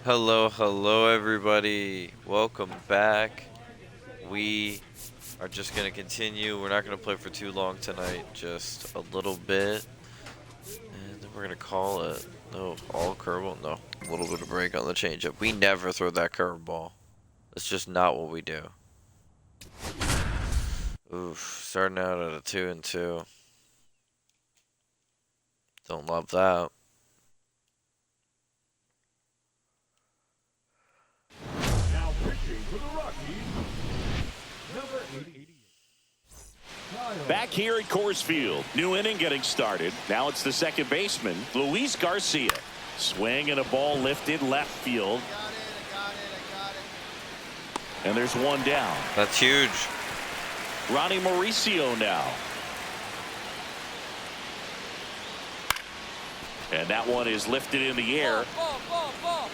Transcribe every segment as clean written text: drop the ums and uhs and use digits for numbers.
Hello, everybody. Welcome back. We are just going to continue. We're not going to play for too long tonight, just a little bit. And then we're going to call it. No, all curveball? No, a little bit of break on the changeup. We never throw that curveball. That's just not what we do. Oof, starting out at a 2-2. Don't love that. Now pitching for the Rockies, number 88. Back here at Coors Field, new inning getting started. Now it's the second baseman, Luis Garcia. Swing and a ball lifted left field. I got it. And there's one down. That's huge. Ronnie Mauricio now. And that one is lifted in the air. Ball.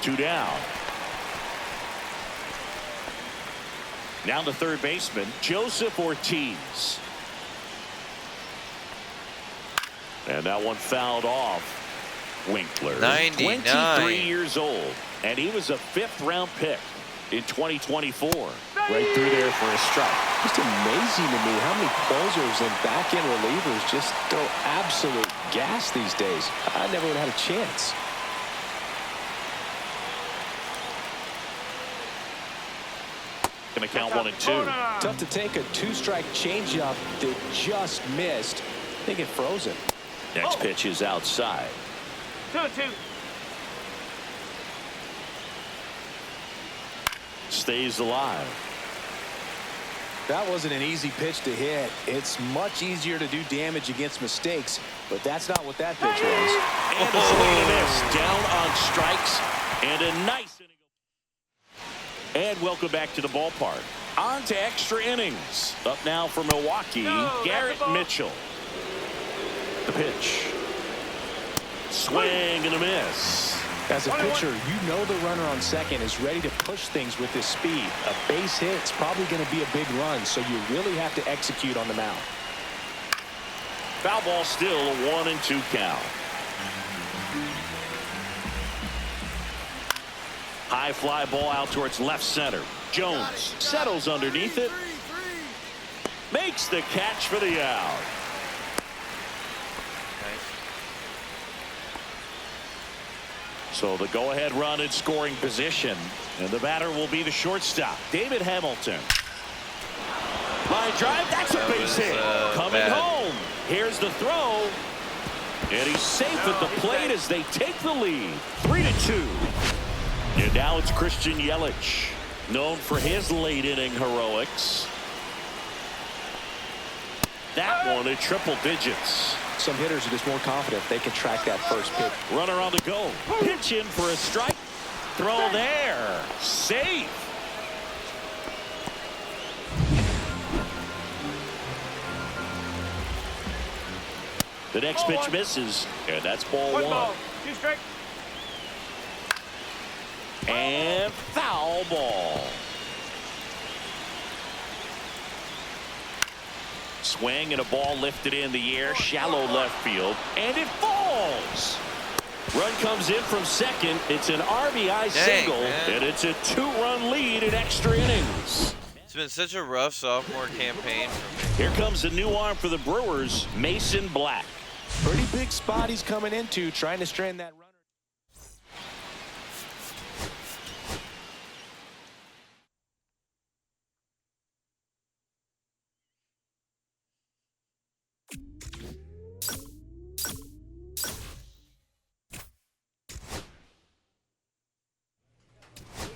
Two down. Now the third baseman, Joseph Ortiz. And that one fouled off. Winkler, 99. 23 years old, and he was a fifth-round pick in 2024. Right through there for a strike. Just amazing to me how many closers and back-end relievers just throw absolute gas these days. I never would have had a chance. Going to count 1-2. Tough to take a two-strike changeup that just missed. I think it froze it. Next pitch is outside. 2-2. Stays alive. That wasn't an easy pitch to hit. It's much easier to do damage against mistakes, but that's not what that pitch was. And a swing and a miss. Down on strikes. And a nice inning. And welcome back to the ballpark. On to extra innings. Up now for Milwaukee, Garrett Mitchell. The pitch. Swing and a miss. As a pitcher, you know the runner on second is ready to push things with his speed. A base hit's probably going to be a big run, so you really have to execute on the mound. Foul ball still, a 1-2 count. High fly ball out towards left center. Jones settles underneath it. Makes the catch for the out. So the go-ahead run in scoring position. And the batter will be the shortstop, David Hamilton. Line drive, that's a base hit. Coming bad. home. Here's the throw. And he's safe at the plate as they take the lead. 3-2. And now it's Christian Yelich, known for his late inning heroics. That one at triple digits. Some hitters are just more confident they can track that first pitch. Runner on the go. Pitch in for a strike. Throw there. Safe. The next pitch misses, and that's ball one. 2 strike. And foul ball. Swing and a ball lifted in the air, shallow left field, and it falls. Run comes in from second. It's an RBI single, man. and it's a 2-run lead in extra innings. It's been such a rough sophomore campaign for me. Here comes a new arm for the Brewers, Mason Black. Pretty big spot he's coming into, trying to strand that runner.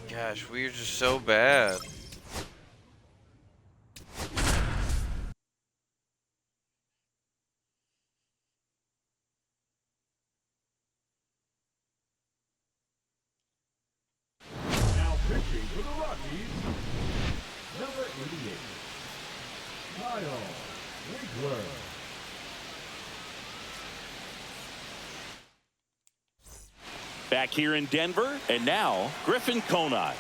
Gosh, we are just so bad. Now pitching for the Rockies, number 88. Kyle Winkler. Back here in Denver, and now Griffin Conine.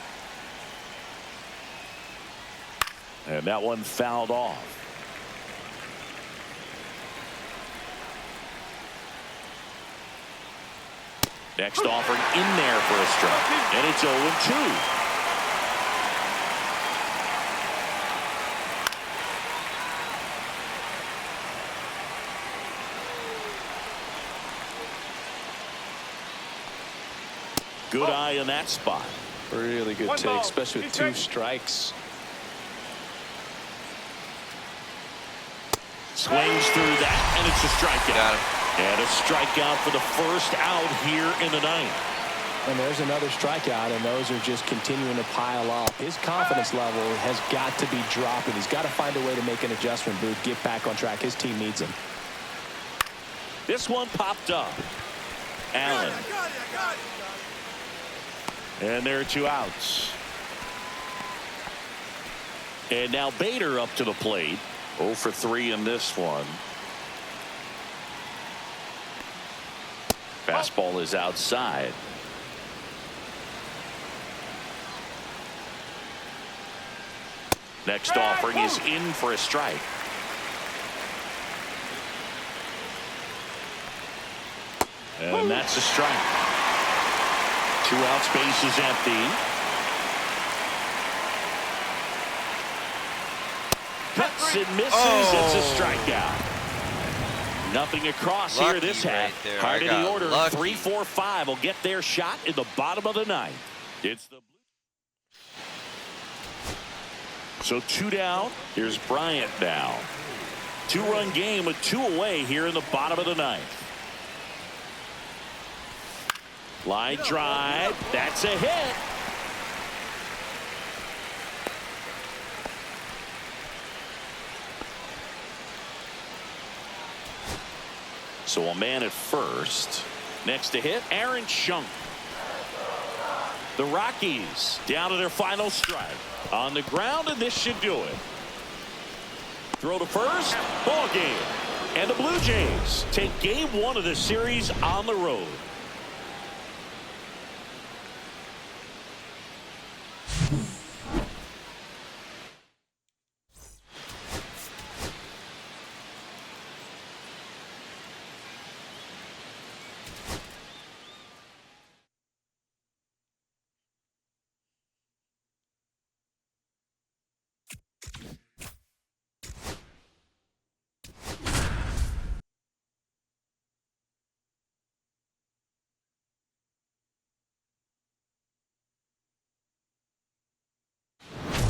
And that one fouled off. Next offering in there for a strike. And it's 0-2. Good eye in that spot. Really good One take, ball, especially with 2 strikes. Swings through that, and it's a strikeout. Got him. And a strikeout for the first out here in the ninth. And there's another strikeout, and those are just continuing to pile up. His confidence level has got to be dropping. He's got to find a way to make an adjustment, Booth. Get back on track. His team needs him. This one popped up. Allen. I got it. And there are 2 outs. And now Bader up to the plate. 0 for 3 in this one. Fastball is outside. Next offering is in for a strike. And that's a strike. 2 outs, base is empty. Cuts and misses. It's a strikeout. Nothing across Lucky here this right half. there. Heart I of the got order. lucky. 3, 4, 5 will get their shot in the bottom of the ninth. It's the So 2 down. Here's Bryant now. 2-run game with 2 away here in the bottom of the ninth. Line drive. That's a hit. So a man at first. Next to hit, Aaron Schunk. The Rockies down to their final strike. On the ground, and this should do it. Throw to first, ball game. And the Blue Jays take game 1 of the series on the road.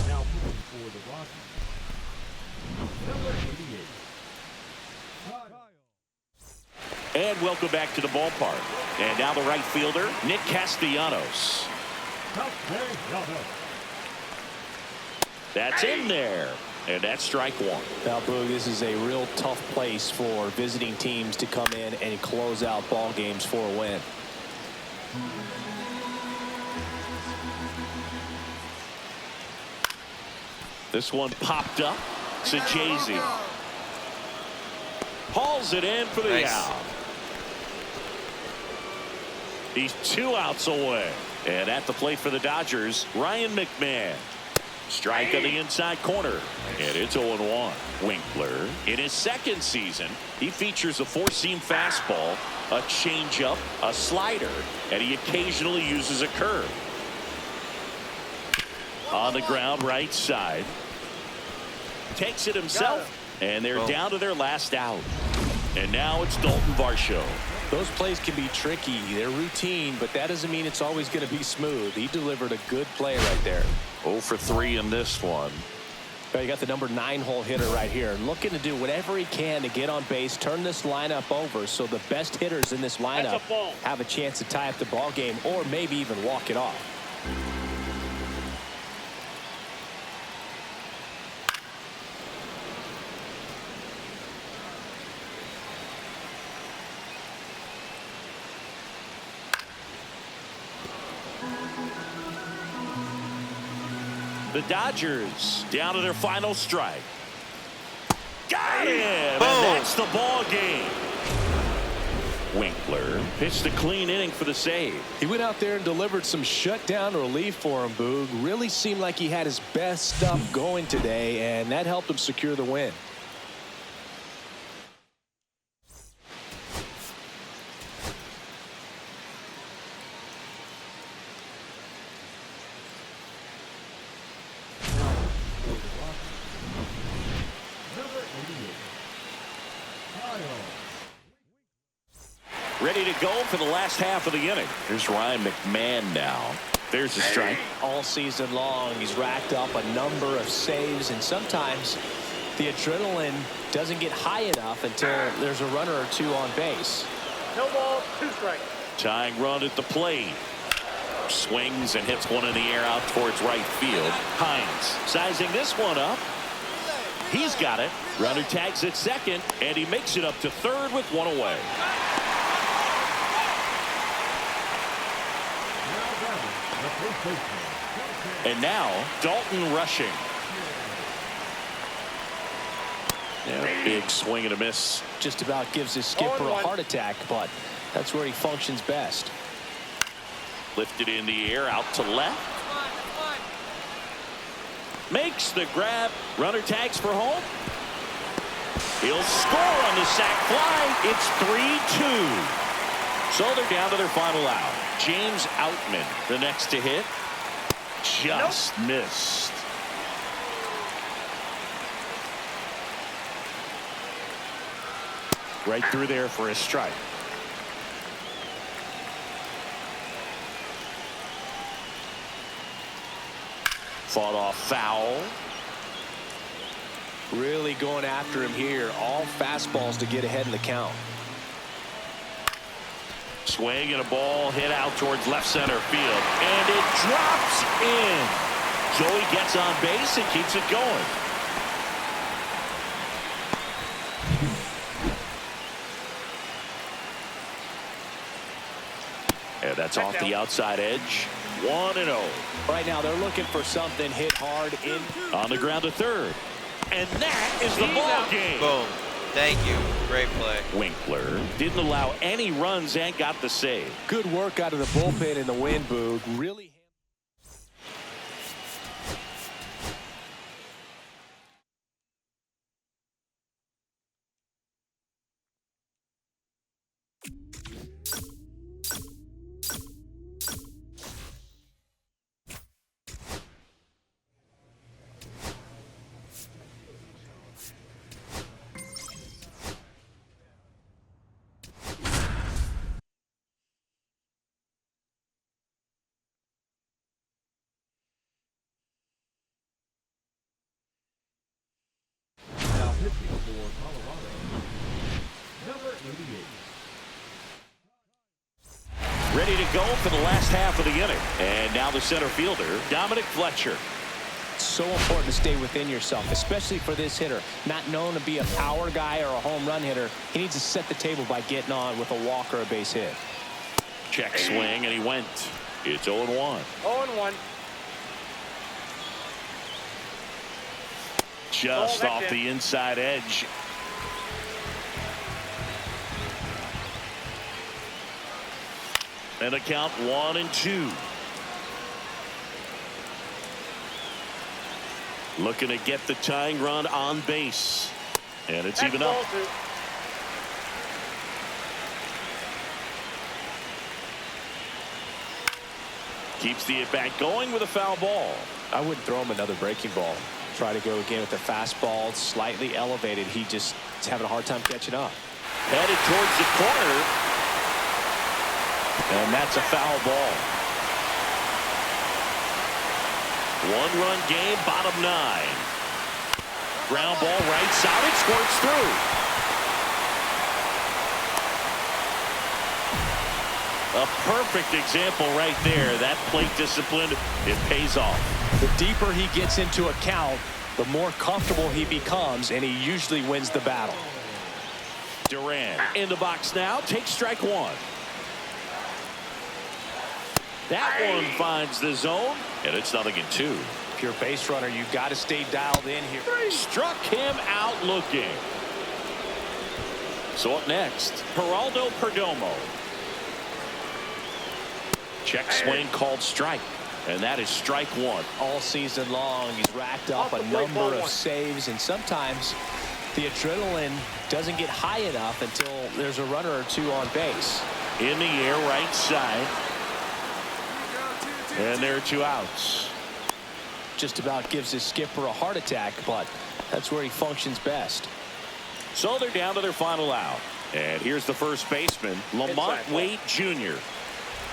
Now pitching for the Rockies, number 88. And welcome back to the ballpark. And now the right fielder, Nick Castellanos. That's in there. And that's strike 1. Now, Boog, this is a real tough place for visiting teams to come in and close out ball games for a win. This one popped up. Sajazi hauls it in for the Nice. out. He's 2 outs away. And at the plate for the Dodgers, Ryan McMahon. Strike on the inside corner. And it's 0-1. Winkler, in his second season, he features a 4-seam fastball, a changeup, a slider, and he occasionally uses a curve. On the ground, right side. Takes it himself, and they're down to their last out. And now it's Dalton Varsho. Those plays can be tricky. They're routine, but that doesn't mean it's always going to be smooth. He delivered a good play right there. 0 for 3 in this one. You got the number 9-hole hitter right here, looking to do whatever he can to get on base, turn this lineup over so the best hitters in this lineup have a chance to tie up the ball game or maybe even walk it off. The Dodgers down to their final strike. Got him! And Boom. that's the ball game. Winkler pitched a clean inning for the save. He went out there and delivered some shutdown relief for him, Boog. Really seemed like he had his best stuff going today, and that helped him secure the win. Ready to go for the last half of the inning. Here's Ryan McMahon now. There's a strike. All season long, he's racked up a number of saves, and sometimes the adrenaline doesn't get high enough until there's a runner or two on base. No ball, 2 strikes. Tying run at the plate. Swings and hits one in the air out towards right field. Hines sizing this one up. He's got it. Runner tags at second, and he makes it up to third with 1 away. And now Dalton rushing. Yeah, big swing and a miss. Just about gives his skipper a heart attack, but that's where he functions best. Lifted in the air out to left. Makes the grab. Runner tags for home. He'll score on the sac fly. It's 3-2. So they're down to their final out. James Outman, the next to hit. Just missed. Right through there for a strike. Fought off foul. Really going after him here. All fastballs to get ahead in the count. Swing and a ball hit out towards left center field. And it drops in. Joey gets on base and keeps it going. And that's off the outside edge. 1-0. Right now they're looking for something hit hard in. On the ground to third. And that is the ball game. Boom. Thank you. Great play. Winkler didn't allow any runs and got the save. Good work out of the bullpen in the wind, Boog. Really. Now pitching for Colorado, number 88. Ready to go for the last half of the inning. And now the center fielder, Dominic Fletcher. So important to stay within yourself, especially for this hitter. Not known to be a power guy or a home run hitter. He needs to set the table by getting on with a walk or a base hit. Check swing, and he went. It's 0-1. 0-1. Just Oh, off that's the inside edge. And a count 1-2. Looking to get the tying run on base. And it's even up. Keeps the at-bat going with a foul ball. I wouldn't throw him another breaking ball. Try to go again with the fastball, slightly elevated. He just is having a hard time catching up. Headed towards the corner. And that's a foul ball. 1-run game, bottom 9. Ground ball right side. It squirts through. A perfect example right there. That plate discipline, it pays off. The deeper he gets into a count, the more comfortable he becomes, and he usually wins the battle. Duran in the box now. Takes strike 1. That one finds the zone, and it's 0-2. If you're a base runner, you've got to stay dialed in here. Struck him out looking. So up next, Geraldo Perdomo. Check swing called strike. And that is strike 1. All season long, he's racked up a number of saves, and sometimes the adrenaline doesn't get high enough until there's a runner or two on base. In the air, right side. And there are 2 outs. Just about gives his skipper a heart attack, but that's where he functions best. So they're down to their final out. And here's the first baseman, Lamont Wade Jr.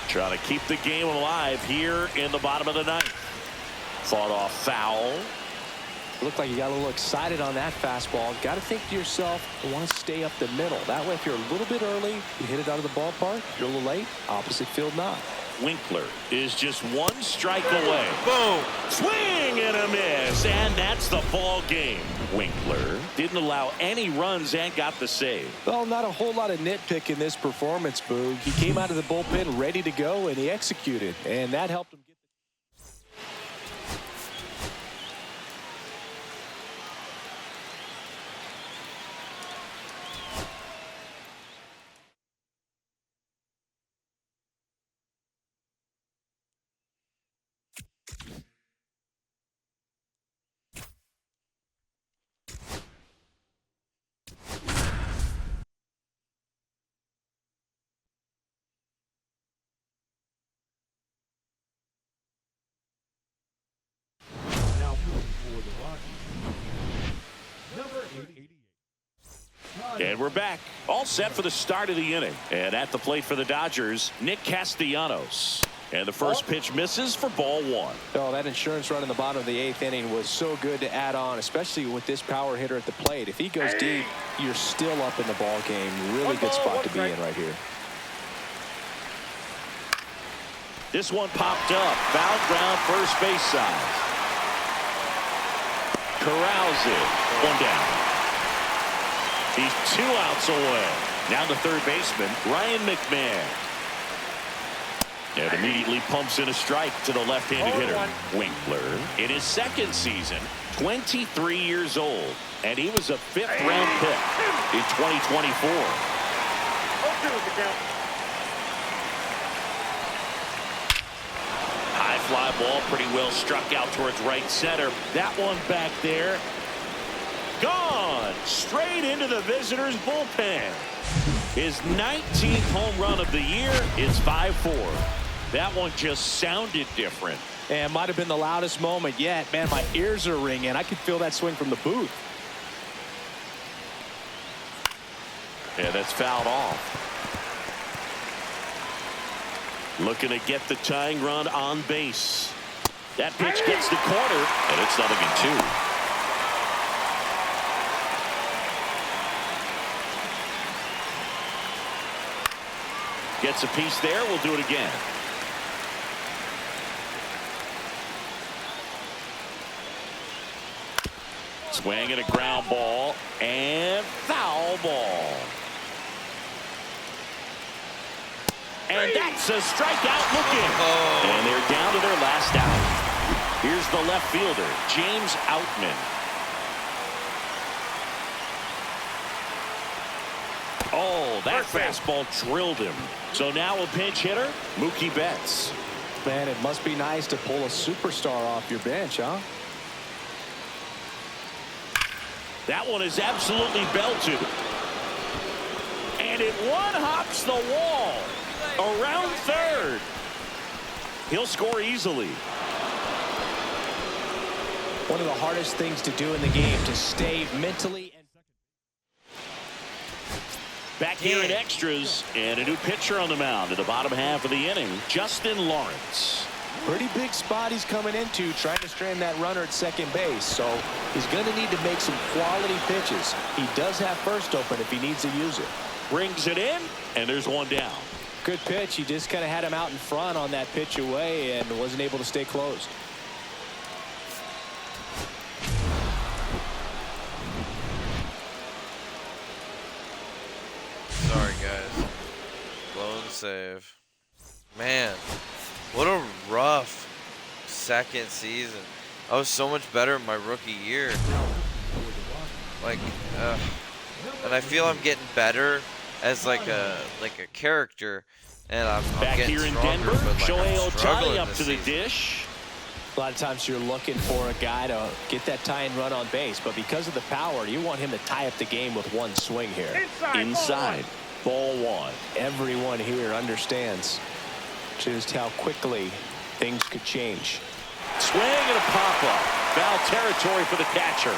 Trying to keep the game alive here in the bottom of the ninth. Fought off foul. Looked like you got a little excited on that fastball. Got to think to yourself, I want to stay up the middle. That way, if you're a little bit early, you hit it out of the ballpark. If you're a little late, opposite field not. Winkler is just one strike away. Boom. Swing and a miss, and that's the ball game. Winkler didn't allow any runs and got the save. Well, not a whole lot of nitpick in this performance, Boog. He came out of the bullpen ready to go, and he executed, and that helped him get Now pitching for the Rockies, number 88. And we're back. All set for the start of the inning. And at the plate for the Dodgers, Nick Castellanos. And the first pitch misses for ball one. Oh, that insurance run in the bottom of the eighth inning was so good to add on, especially with this power hitter at the plate. If he goes deep, you're still up in the ball game. Really good spot to be in right here. This one popped up. Foul ground, first base side. Corrals it. One down. He's 2 outs away. Now the third baseman, Ryan McMahon. And immediately pumps in a strike to the left-handed hitter, Winkler. In his second season, 23 years old, and he was a 5th-round pick in 2024. High fly ball, pretty well struck out towards right center. That one back there, gone straight into the visitors' bullpen. His 19th home run of the year is 5-4. That one just sounded different. And might have been the loudest moment yet. Man, my ears are ringing. I could feel that swing from the booth. Yeah, that's fouled off. Looking to get the tying run on base. That pitch gets the corner, and it's 0-2. Gets a piece there. We'll do it again. Swing and a ground ball and foul ball. And that's a strikeout looking. And they're down to their last out. Here's the left fielder, James Outman. Oh, that fastball drilled him. So now a pinch hitter, Mookie Betts. Man, it must be nice to pull a superstar off your bench, huh? That one is absolutely belted. And it one-hops the wall around third. He'll score easily. One of the hardest things to do in the game, to stay mentally. Back here in extras, and a new pitcher on the mound in the bottom half of the inning, Justin Lawrence. Pretty big spot he's coming into, trying to strand that runner at second base. So he's going to need to make some quality pitches. He does have first open if he needs to use it. Brings it in, and there's one down. Good pitch. He just kind of had him out in front on that pitch away and wasn't able to stay closed. Sorry, guys. Blown save. Man, what a rough second season. I was so much better in my rookie year. Like, and I feel I'm getting better as like a character, and I'm Back getting here in stronger, Denver, but, like, Shohei I'm struggling Ohtani up this to the season. dish. A lot of times you're looking for a guy to get that tying run on base, but because of the power, you want him to tie up the game with one swing here. Inside, ball one. Everyone here understands just how quickly things could change. Swing and a pop-up. Foul territory for the catcher.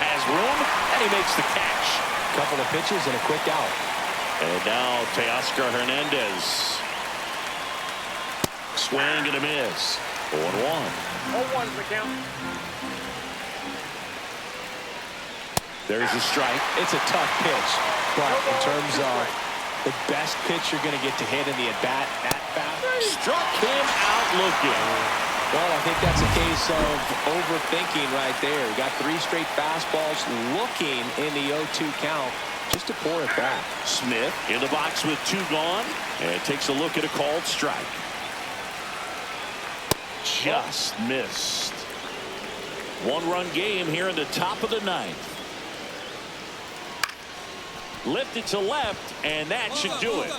Has room, and he makes the catch. couple of pitches and a quick out. And now Teoscar Hernandez. Swing and a miss. 0-1. 0-1's the count. There's a strike. It's a tough pitch, but in terms of the best pitch you're going to get to hit in the at-bat, Struck him out looking. well, I think that's a case of overthinking right there. Got 3 straight fastballs looking in the 0-2 count just to pour it back. Smith in the box with 2 gone and takes a look at a called strike. Just missed. 1-run game here in the top of the 9th. Lifted to left, and that should do it.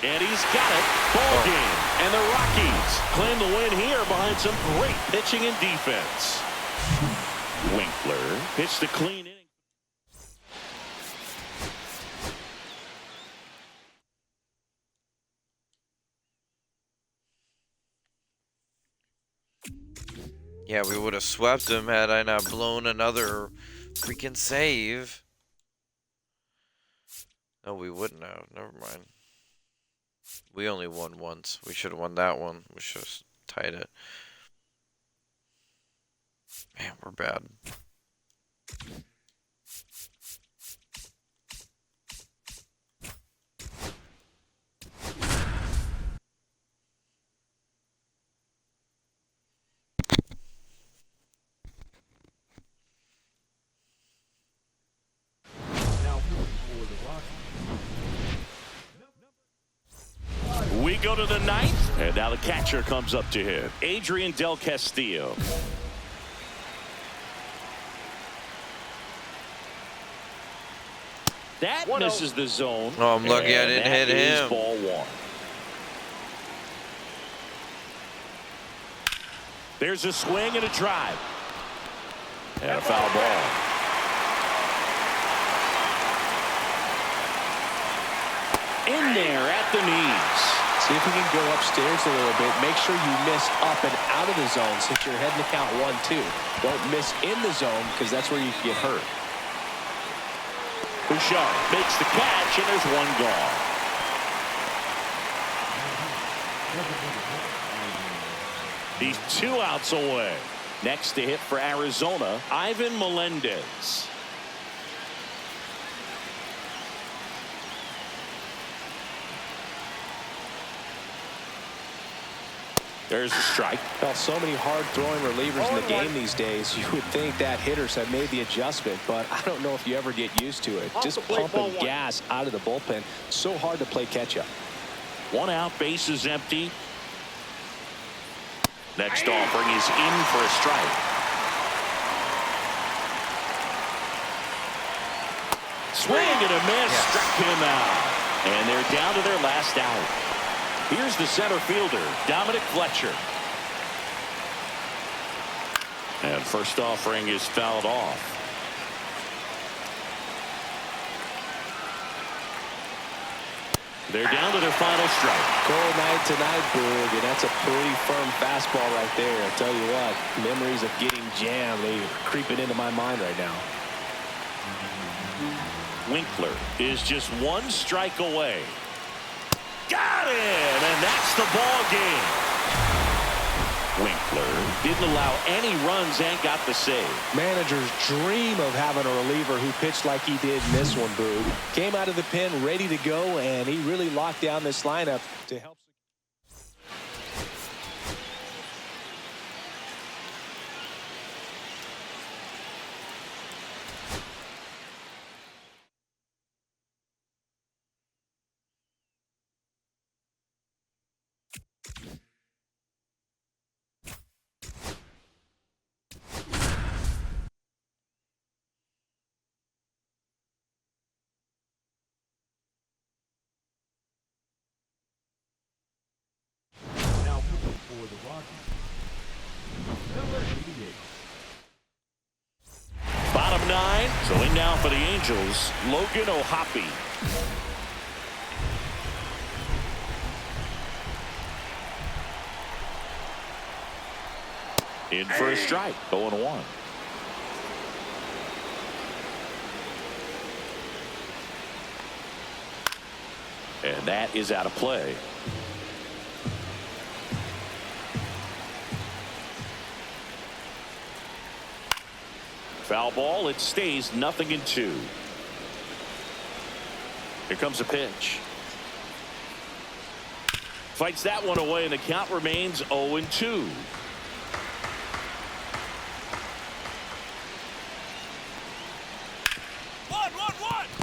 And he's got it. Ball game. And the Rockies claim the win here behind some great pitching and defense. Winkler pitched a clean inning. Yeah, we would have swept him had I not blown another freaking save. No, we wouldn't have. Never mind. We only won once. We should have won that one. We should have tied it. Man, we're bad. Now for the Rockies. We go to the 9th, and now the catcher comes up to him. Adrian Del Castillo. That 1-0. misses the zone. Oh, I'm lucky I didn't hit him. Ball 1. There's a swing and a drive. And a foul ball. In there at the knees. See if you can go upstairs a little bit. Make sure you miss up and out of the zone since you're heading to count 1-2. Don't miss in the zone because that's where you can get hurt. Bouchard makes the catch, and there's 1 gone. He's 2 outs away. Next to hit for Arizona, Ivan Melendez. There's a strike. Well, so many hard-throwing relievers in the game these days. You would think that hitters have made the adjustment, but I don't know if you ever get used to it. Just pumping gas out of the bullpen. So hard to play catch-up. 1 out, base is empty. Next offering is in for a strike. Swing and a miss. Yes. Struck him out. And they're down to their last out. Here's the center fielder, Dominic Fletcher. And first offering is fouled off. They're down to their final strike. Cold night tonight, Boog, and that's a pretty firm fastball right there. I tell you what, memories of getting jammed, they're creeping into my mind right now. Winkler is just 1 strike away. Got him, and that's the ball game. Winkler didn't allow any runs and got the save. Managers dream of having a reliever who pitched like he did in this one, Boog. Came out of the pen ready to go, and he really locked down this lineup to help. Now for the Rockies. Number 88. Bottom 9. So in now for the Angels, Logan O'Hoppe. In for a strike. 0-1. And that is out of play. Foul ball. It stays 0-2. Here comes a pitch. Fights that one away, and the count remains 0-2.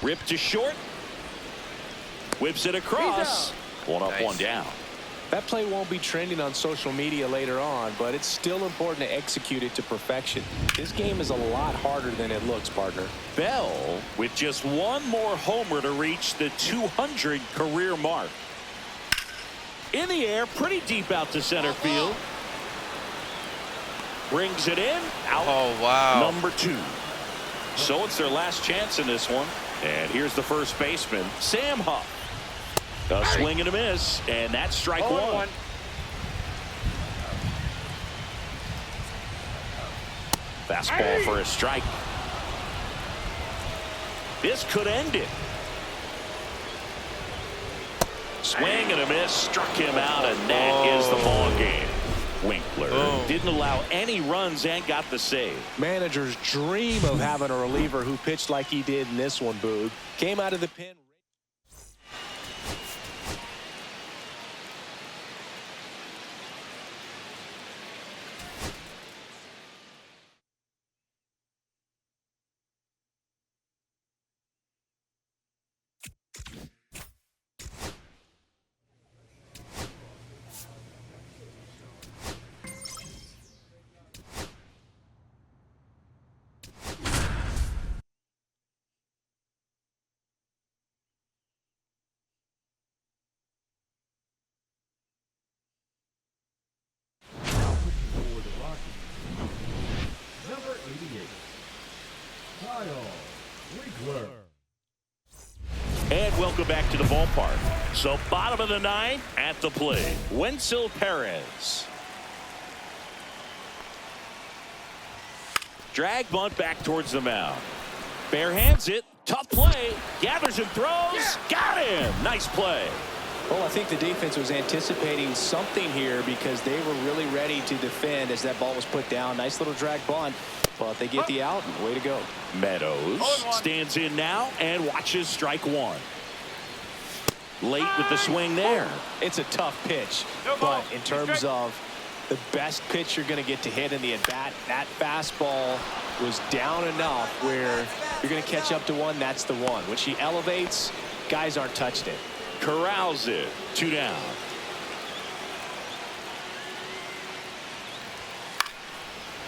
Ripped to short. Whips it across. One up, Nice. one down. That play won't be trending on social media later on, but it's still important to execute it to perfection. This game is a lot harder than it looks, partner. Bell with just one more homer to reach the 200 career mark. In the air, pretty deep out to center field. Brings it in. Out. Oh, wow. Number 2. So it's their last chance in this one. And here's the first baseman, Sam Huff. A swing and a miss, and that's strike 1. Fastball for a strike. This could end it. Swing and a miss, struck him out, and that is the ball game. Winkler didn't allow any runs and got the save. Managers dream of having a reliever who pitched like he did in this one, Boog. Came out of the pen. For the Rockies, number 88, Kyle Winkeler. And welcome back to the ballpark. So bottom of the 9th at the plate, Wenzel Perez. Drag bunt back towards the mound. Bare hands it. Tough play. Gathers and throws. Got him. Nice play. Well, I think the defense was anticipating something here because they were really ready to defend as that ball was put down. Nice little drag bunt, but they get the out, and way to go. Meadows stands in now and watches strike 1. Late with the swing there. It's a tough pitch, but in terms of the best pitch you're going to get to hit in the at-bat, that fastball was down enough where you're going to catch up to one. That's the one. When she elevates, guys aren't touching it. Corrals it. 2 down.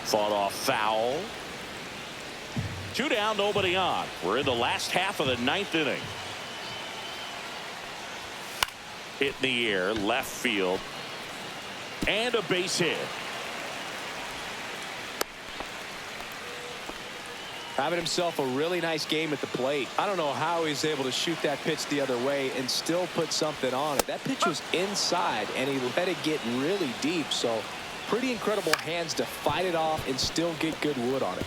Fought off foul. 2 down, nobody on. We're in the last half of the 9th inning. Hit in the air, left field. And a base hit. Having himself a really nice game at the plate. I don't know how he's able to shoot that pitch the other way and still put something on it. That pitch was inside, and he let it get really deep. So pretty incredible hands to fight it off and still get good wood on it.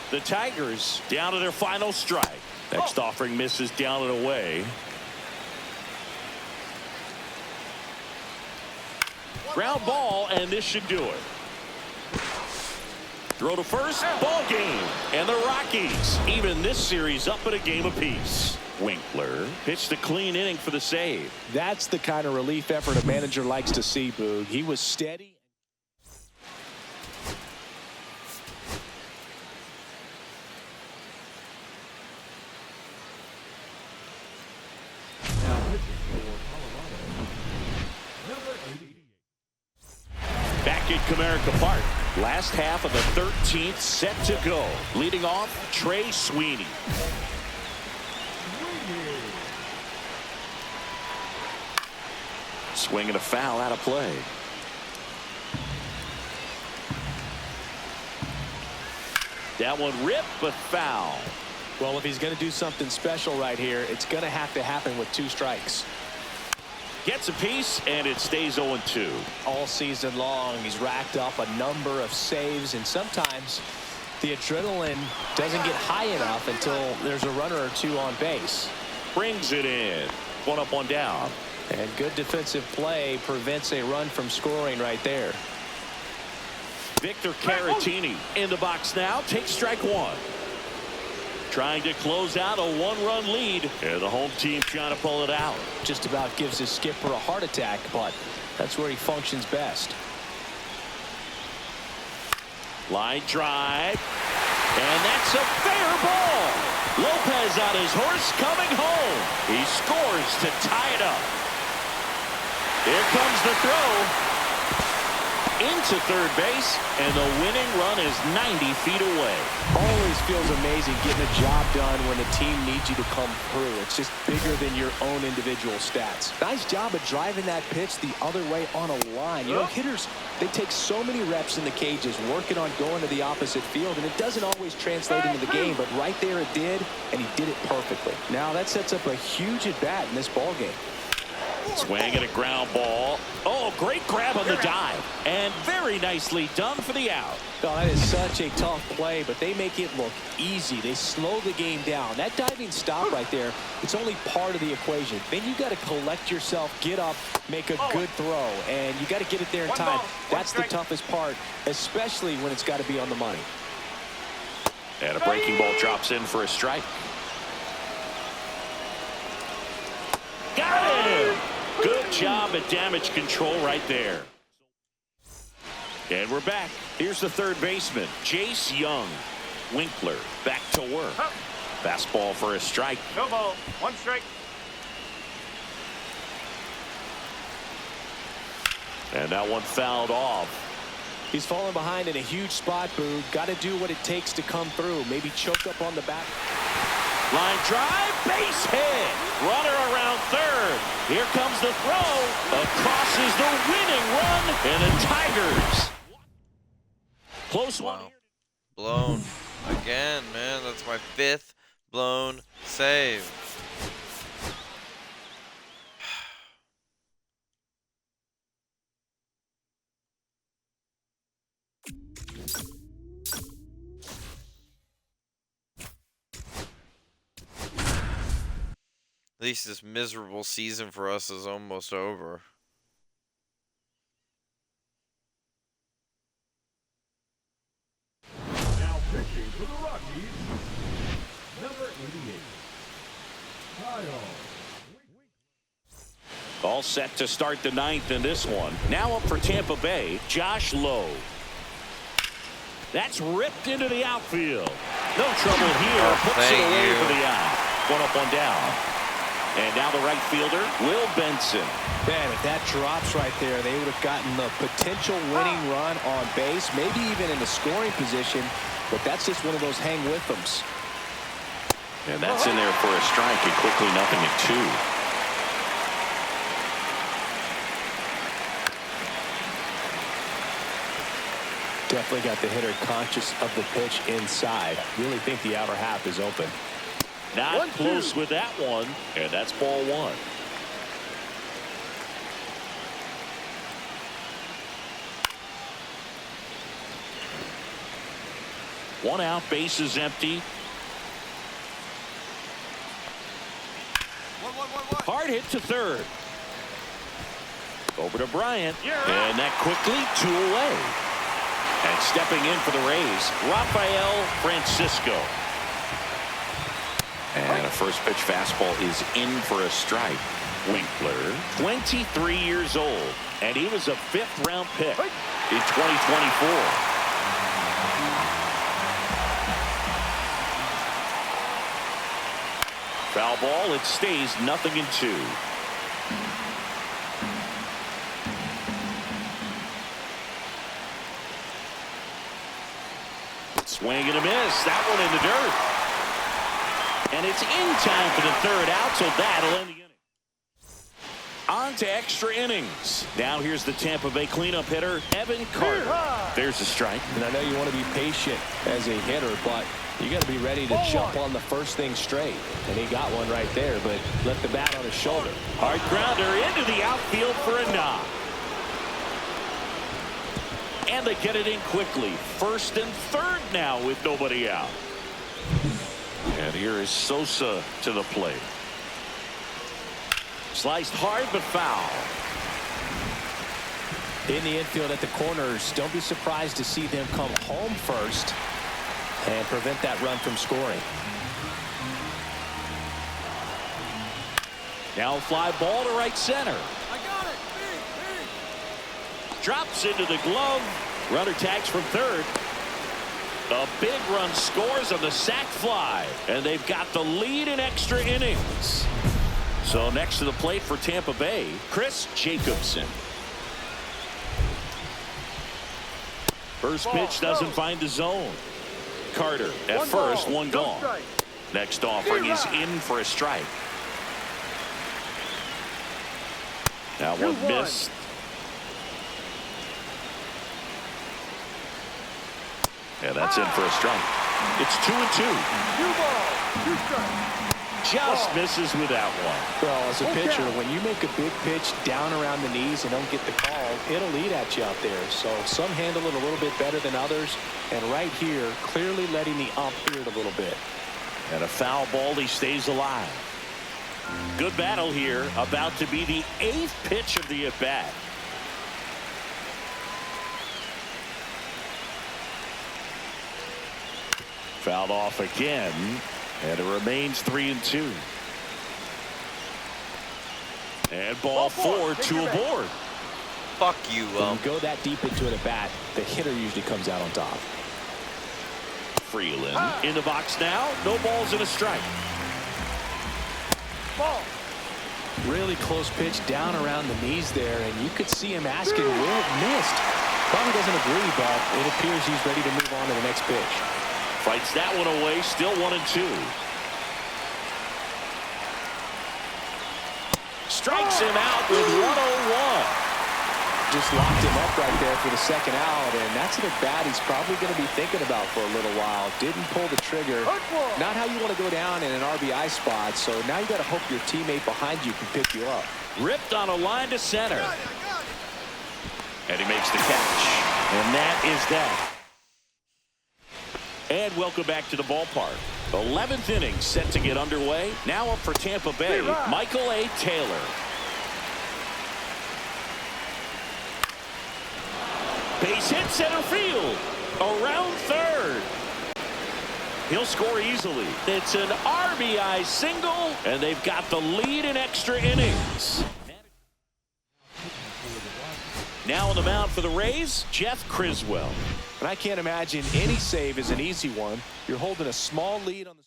The Tigers down to their final strike. Next offering misses down and away. Ground ball, and this should do it. Throw to first, ball game. And the Rockies even this series up at a game apiece. Winkler pitched a clean inning for the save. That's the kind of relief effort a manager likes to see, Boog. He was steady. Now pitching for Colorado, number 88. Back at Comerica Park. Last half of the 13th set to go. Leading off, Trey Sweeney. Swinging a foul out of play. That one ripped, but foul. Well, if he's going to do something special right here, it's going to have to happen with 2 strikes. Gets a piece, and it stays 0-2. All season long, he's racked up a number of saves, and sometimes the adrenaline doesn't get high enough until there's a runner or 2 on base. Brings it in. 1 up, 1 down. And good defensive play prevents a run from scoring right there. Victor Caratini in the box now. Takes strike 1. Trying to close out a 1-run lead. And the home team trying to pull it out. Just about gives his skipper a heart attack, but that's where he functions best. Line drive. And that's a fair ball. Lopez on his horse coming home. He scores to tie it up. Here comes the throw. Into third base, and the winning run is 90 feet away. Always feels amazing getting a job done when the team needs you to come through. It's just bigger than your own individual stats. Nice job of driving that pitch the other way on a line. You know, hitters, they take so many reps in the cages working on going to the opposite field, and it doesn't always translate into the game, but right there it did, and he did it perfectly. Now that sets up a huge at-bat in this ball game. Swing at a ground ball. Oh, great grab on the dive. And very nicely done for the out. Oh, that is such a tough play, but they make it look easy. They slow the game down. That diving stop right there, it's only part of the equation. Then you got to collect yourself, get up, make a good throw, and you got to get it there in time. That's the toughest part, especially when it's got to be on the money. And a breaking ball drops in for a strike. Got it! Good job at damage control right there. And we're back. Here's the third baseman, Jace Young. Winkler back to work. Fastball for a strike. No ball. 1 strike. And that one fouled off. He's falling behind in a huge spot, Boog. Got to do what it takes to come through. Maybe choke up on the back. Line drive, base hit. Runner around third. Here comes the throw. Across is the winning run, and the Tigers. Close one. Wow. Blown again, man. That's my 5th blown save. At least this miserable season for us is almost over. Now pitching for the Rockies, number 88, Kyle. All set to start the 9th in this one. Now up for Tampa Bay, Josh Lowe. That's ripped into the outfield. No trouble here. Puts it away for the out. 1 up, 1 down. And now the right fielder, Will Benson. Man, if that drops right there, they would have gotten the potential winning run on base, maybe even in the scoring position, but that's just one of those hang with thems. And that's in there for a strike, and quickly nothing at 2. Definitely got the hitter conscious of the pitch inside. Really think the outer half is open. Not close with that one, and that's ball 1. One out, base is empty. Hard hit to third. Over to Bryant, and that quickly 2 away. And stepping in for the Rays, Rafael Francisco. And a first pitch fastball is in for a strike. Winkler, 23 years old, and he was a 5th-round pick in 2024. Foul ball, it stays 0-2. Swing and a miss. That one in the dirt. And it's in time for the 3rd out, so that'll end the inning. On to extra innings. Now here's the Tampa Bay cleanup hitter, Evan Carter. There's a strike. And I know you want to be patient as a hitter, but you got to be ready to jump on the first thing straight. And he got one right there, but left the bat on his shoulder. Hard grounder into the outfield for a knock. And they get it in quickly. 1st and 3rd now with nobody out. And here is Sosa to the plate. Sliced hard, but foul. In the infield at the corners, don't be surprised to see them come home first and prevent that run from scoring. Now fly ball to right center. I got it. Big. Drops into the glove. Runner tags from third. A big run scores on the sac fly, and they've got the lead in extra innings. So next to the plate for Tampa Bay, Chris Jacobson. First pitch doesn't find the zone. Carter at first, one gone. Next offering is in for a strike. Now one missed. Yeah, that's in for a strike. It's 2-2. 2 balls, 2 strikes. Just misses with that one. Well, as a pitcher, when you make a big pitch down around the knees and don't get the call, it'll eat at you out there. So some handle it a little bit better than others. And right here, clearly letting the ump hear it a little bit. And a foul ball, he stays alive. Good battle here. About to be the 8th pitch of the at-bat. Fouled off again, and it remains 3-2. And ball 4, 2 aboard. Fuck you, When you go that deep into an at-bat, the hitter usually comes out on top. Freeland in the box now. No balls and a strike. Ball. Really close pitch down around the knees there, and you could see him asking where it missed. Probably doesn't agree, but it appears he's ready to move on to the next pitch. Fights that one away. Still 1-2. Strikes him out with 101. Just locked him up right there for the second out, and that's an at-bat he's probably going to be thinking about for a little while. Didn't pull the trigger. Not how you want to go down in an RBI spot, so now you got to hope your teammate behind you can pick you up. Ripped on a line to center. And he makes the catch. And that is that. And welcome back to the ballpark. 11th inning set to get underway. Now up for Tampa Bay, Michael A. Taylor. Base hit center field. Around third. He'll score easily. It's an RBI single, and they've got the lead in extra innings. Now on the mound for the Rays, Jeff Criswell. And I can't imagine any save is an easy one. You're holding a small lead on the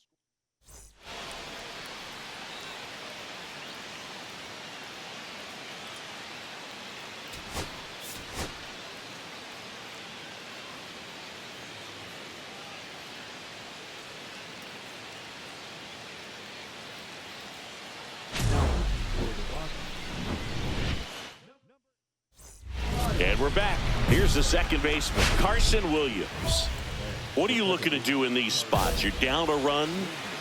And we're back. Here's the second baseman, Carson Williams. What are you looking to do in these spots? You're down a run.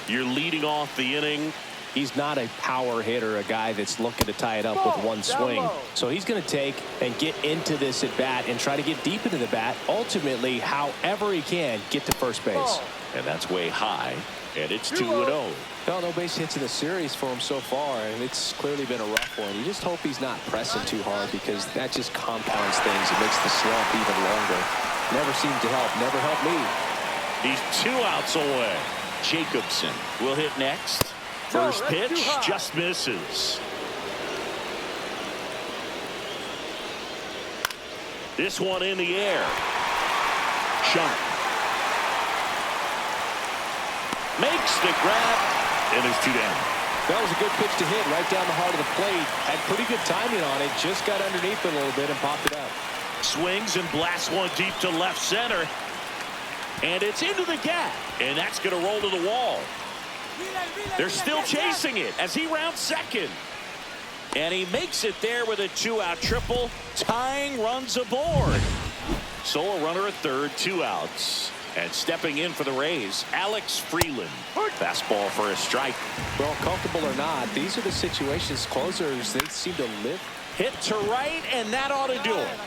You're leading off the inning. He's not a power hitter, a guy that's looking to tie it up with one swing. So he's going to take and get into this at bat and try to get deep into the bat. Ultimately, however he can, get to first base. And that's way high. And it's 2-0. Well, no base hits in the series for him so far, and it's clearly been a rough one. You just hope he's not pressing too hard, because that just compounds things. It makes the slump even longer. Never seemed to help. Never helped me. He's 2 outs away. Jacobson will hit next. First pitch just misses. This one in the air. Sharp. Makes the grab, and it's 2 down. That was a good pitch to hit right down the heart of the plate. Had pretty good timing on it. Just got underneath it a little bit and popped it up. Swings and blasts one deep to left center. And it's into the gap. And that's going to roll to the wall. They're still chasing it as he rounds second. And he makes it there with a 2-out triple. Tying runs aboard. So a runner at third, 2 outs. And stepping in for the Rays, Alex Freeland. Fastball for a strike. Well, comfortable or not, these are the situations closers, they seem to live. Hit to right, and that ought to do it.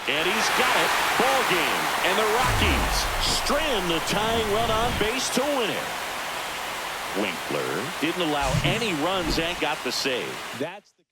And he's got it. Ball game. And the Rockies strand the tying run on base to win it. Winkler didn't allow any runs and got the save. That's the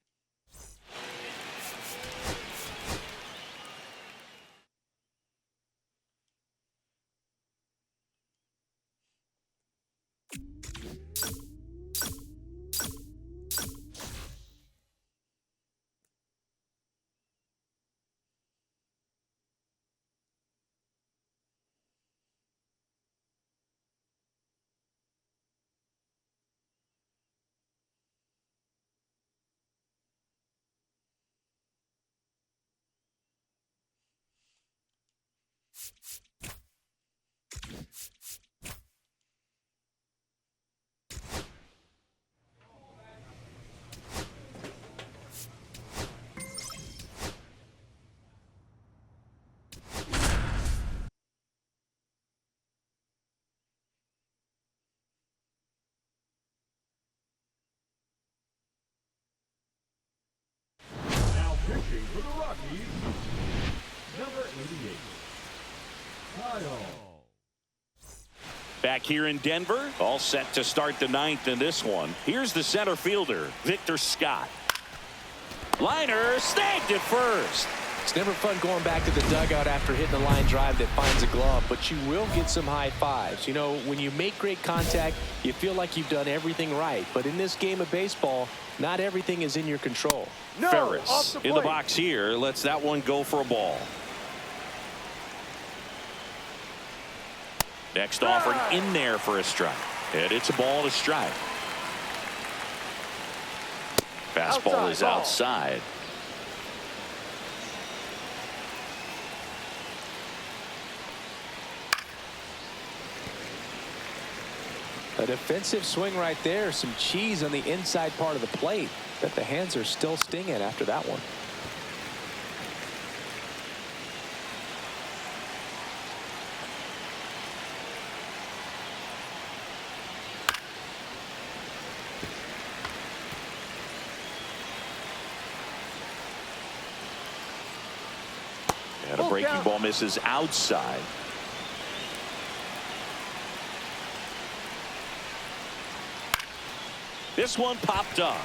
Now pitching for the Rockies, number 88, Kyle. Back here in Denver, all set to start the ninth in this one. Here's the center fielder, Victor Scott. Liner snagged at first. It's never fun going back to the dugout after hitting a line drive that finds a glove, but you will get some high fives. You know, when you make great contact, you feel like you've done everything right. But in this game of baseball, not everything is in your control. No, Ferris off the in the plate. box here, lets that one go for a ball. Next offering in there for a strike. And it's a ball to strike. Fastball is outside. A defensive swing right there. Some cheese on the inside part of the plate. But the hands are still stinging after that one. And a breaking ball misses outside. This one popped up.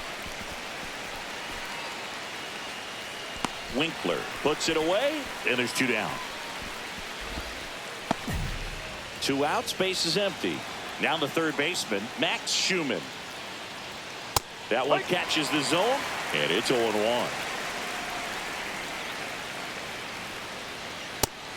Winkler puts it away, and there's two down. 2 outs, base is empty. Now the third baseman, Max Schumann. That one catches the zone, and it's 0-1.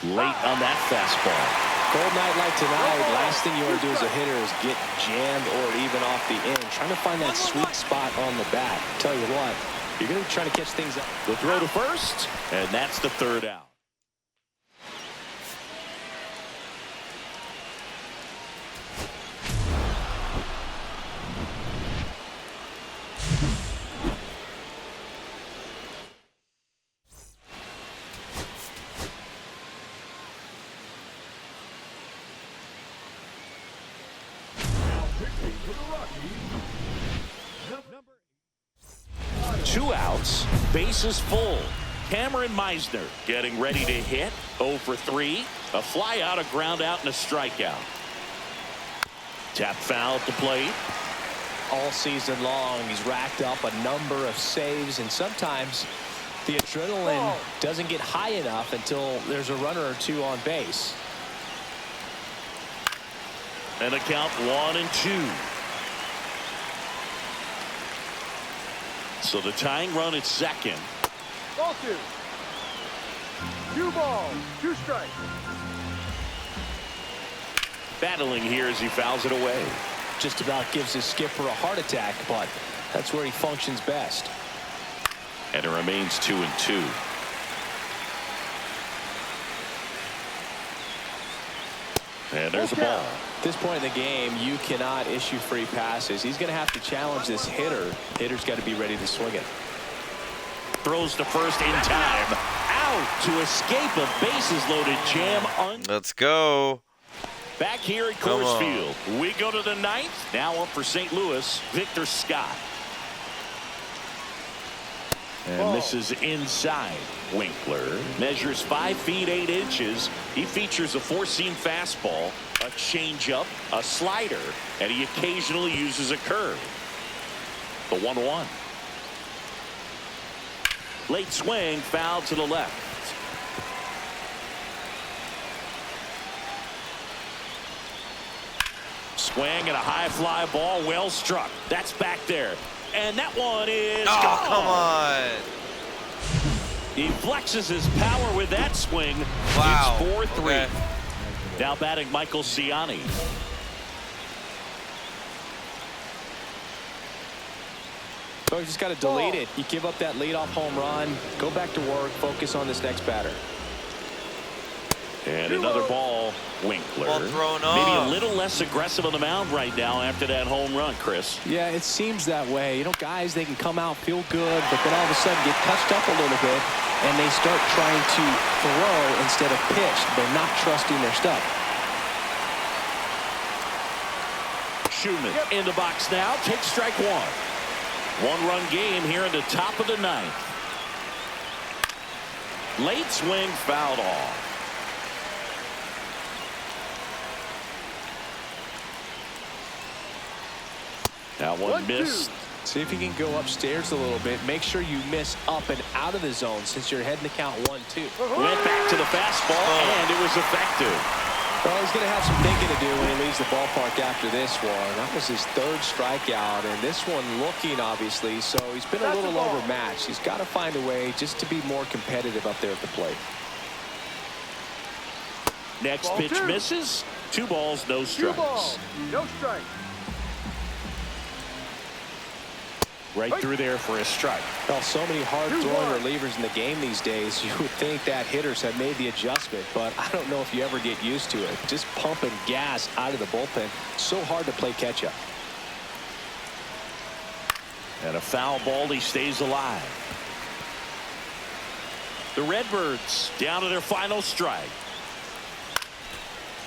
Late on that fastball. Cold night like tonight, last thing you want to do as a hitter is get jammed or even off the end. Trying to find that sweet spot on the bat. Tell you what, you're going to be trying to catch things up. The throw to first, and that's the third out. Now pitching for the Rockies, number 2 outs, bases full. Cameron Meisner getting ready to hit. 0 for 3. A fly out, a ground out, and a strikeout. Tap foul at the plate. All season long, he's racked up a number of saves, and sometimes the adrenaline doesn't get high enough until there's a runner or two on base. And a count 1-2. So the tying run at second. Ball 2. 2 balls, 2 strikes. Battling here as he fouls it away. Just about gives his skipper a heart attack, but that's where he functions best. And it remains 2-2. And there's a ball. At this point in the game, you cannot issue free passes. He's going to have to challenge this hitter. Hitter's got to be ready to swing it. Throws to first in time. Out to escape a bases-loaded jam. Let's go. Back here at Come Coors on. Field. We go to the ninth. Now up for St. Louis, Victor Scott. And this is inside. Winkler measures 5 feet 8 inches. He features a four-seam fastball, a changeup, a slider, and he occasionally uses a curve. The 1-1. Late swing, foul to the left. Swing and a high fly ball, well struck. That's back there. And that one is gone. Come on. He flexes his power with that swing. Wow. It's 4-3. Okay. Now batting Michael Ciani. So you just got to delete it. You give up that leadoff home run. Go back to work. Focus on this next batter. And another ball. Winkler. Ball thrown off. Maybe a little less aggressive on the mound right now after that home run, Chris. Yeah, it seems that way. You know, guys, they can come out, feel good, but then all of a sudden get touched up a little bit, and they start trying to throw instead of pitch. They're not trusting their stuff. Schumann in the box now. Takes strike one. One-run game here in the top of the ninth. Late swing fouled off. That one missed. See if you can go upstairs a little bit. Make sure you miss up and out of the zone since you're heading to count 1-2. Went back to the fastball, and it was effective. Well, he's going to have some thinking to do when he leaves the ballpark after this one. That was his third strikeout, and this one looking, obviously, so he's been a little overmatched. He's got to find a way just to be more competitive up there at the plate. Next pitch misses. 2 balls, no strikes. 2 balls, no strikes. Right through there for a strike. Well, so many hard-throwing relievers in the game these days. You would think that hitters have made the adjustment, but I don't know if you ever get used to it. Just pumping gas out of the bullpen. So hard to play catch-up. And a foul ball, he stays alive. The Redbirds down to their final strike.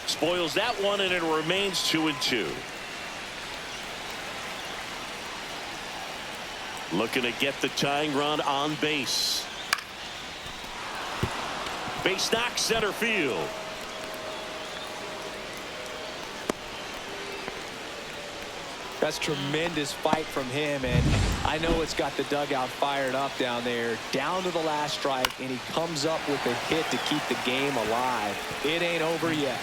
Spoils that one, and it remains 2-2. Looking to get the tying run on base. Base knock, center field. That's tremendous fight from him, and I know it's got the dugout fired up down there. Down to the last strike, and he comes up with a hit to keep the game alive. It ain't over yet.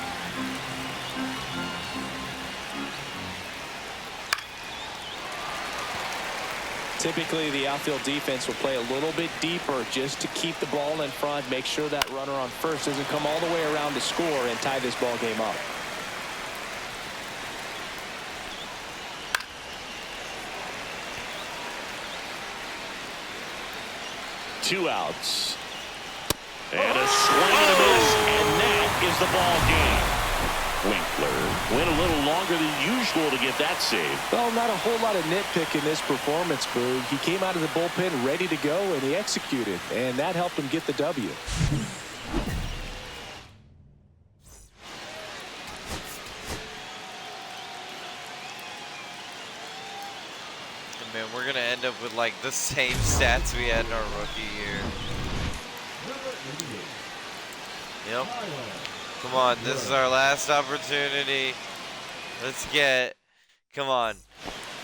Typically, the outfield defense will play a little bit deeper just to keep the ball in front, make sure that runner on first doesn't come all the way around to score and tie this ball game up. Two outs. And a swing and a miss, and that is the ball game. Winkler went a little longer than usual to get that save. Well, not a whole lot of nitpick in this performance, Boog. He came out of the bullpen ready to go, and he executed, and that helped him get the W. Man, we're going to end up with like the same stats we had in our rookie year. Yep. Come on, this is our last opportunity. Let's get, come on.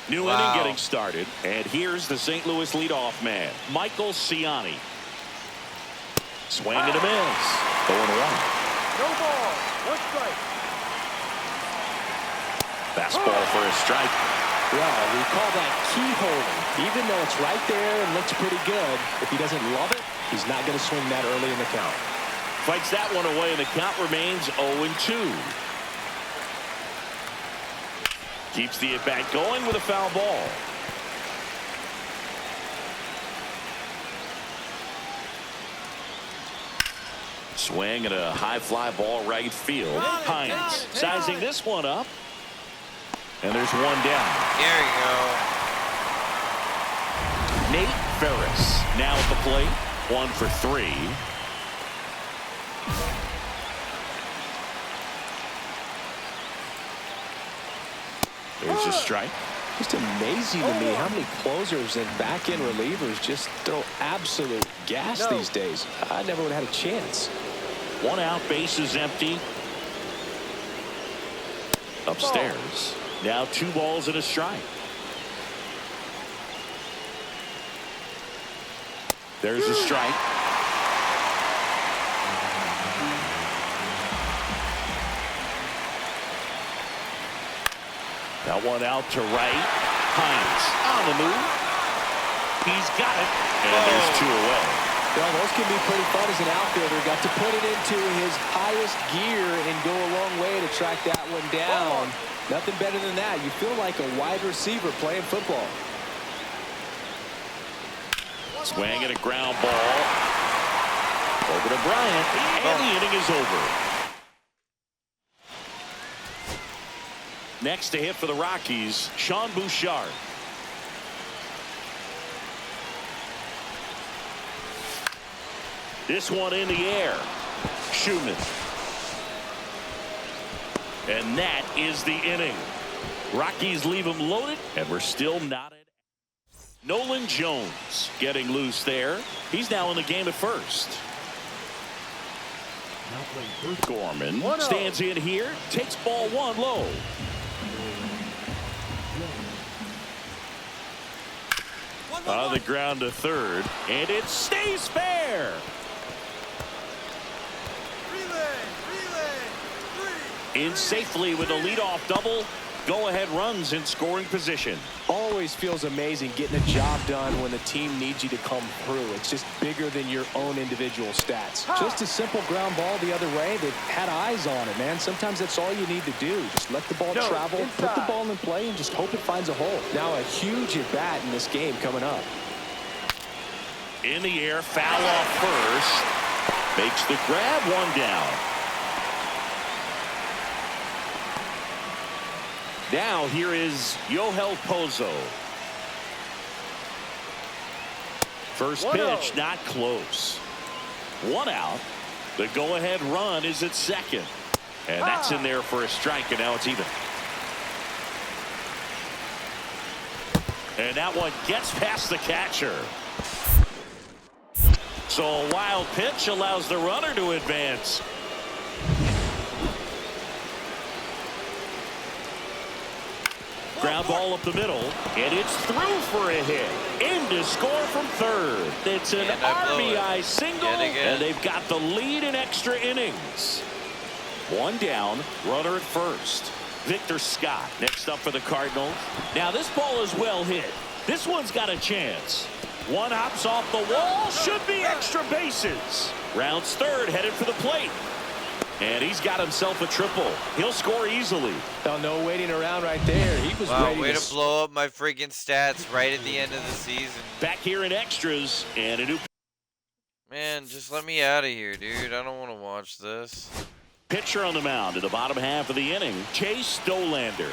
New inning getting started, and here's the St. Louis leadoff man, Michael Ciani. Swing and a miss. 0-1. No ball, 1 strike. Fastball for a strike. Well, we call that keyhole. Even though it's right there and looks pretty good, if he doesn't love it, he's not going to swing that early in the count. Fights that one away, and the count remains 0-2. Keeps the at-bat going with a foul ball. Swing and a high fly ball right field. Hines sizing this one up. And there's one down. There you go. Nate Ferris now at the plate. 1 for 3. There's a strike. Just amazing to me how many closers and back-end relievers just throw absolute gas these days. I never would have had a chance. One out, base is empty. Upstairs. Now 2 balls and a strike. There's a strike. That one out to right. Hines on the move. He's got it. And there's 2 away. Well, those can be pretty fun as an outfielder. Got to put it into his highest gear and go a long way to track that one down. Nothing better than that. You feel like a wide receiver playing football. Swing and a ground ball. Over to Bryant. And the inning is over. Next to hit for the Rockies, Sean Bouchard. This one in the air. Schumann. And that is the inning. Rockies leave him loaded, and we're still not at. Nolan Jones getting loose there. He's now in the game at first. Now playing first. Gorman stands in here, takes ball 1 low. On the ground to third, and it stays fair. In safely with a leadoff double. Go-ahead runs in scoring position. Always feels amazing getting a job done when the team needs you to come through. It's just bigger than your own individual stats. Just a simple ground ball the other way. They had eyes on it, man. Sometimes that's all you need to do. Just let the ball travel, put the ball in play, and just hope it finds a hole. Now a huge at-bat in this game coming up. In the air, foul off first. Makes the grab, 1 down. Now here is Yohel Pozo. First pitch not close. 1 out. The go-ahead run is at second. And that's in there for a strike, and now it's even. And that one gets past the catcher. So a wild pitch allows the runner to advance. Ground ball up the middle, and it's through for a hit. In to score from third. It's an RBI single, and they've got the lead in extra innings. 1 down, runner at first. Victor Scott next up for the Cardinals. Now this ball is well hit. This one's got a chance. One hops off the wall, should be extra bases. Rounds third, headed for the plate. And he's got himself a triple. He'll score easily. Oh, no waiting around right there. He was ready. Way to blow up my freaking stats right at the end of the season. Back here in extras and a new. Man, just let me out of here, dude. I don't want to watch this. Pitcher on the mound in the bottom half of the inning, Chase Dollander.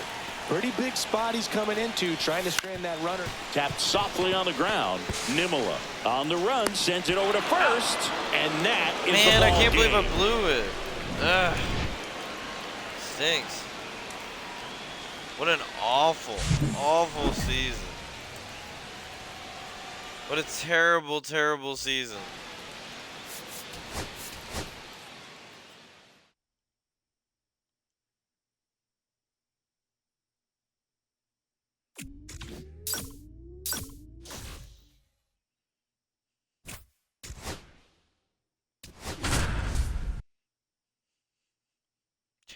Pretty big spot he's coming into, trying to strand that runner. Tapped softly on the ground. Nimula on the run, sends it over to first, and that is the ball Man, I can't game. believe I blew it. Ugh. Stinks. What an awful, awful season. What a terrible, terrible season.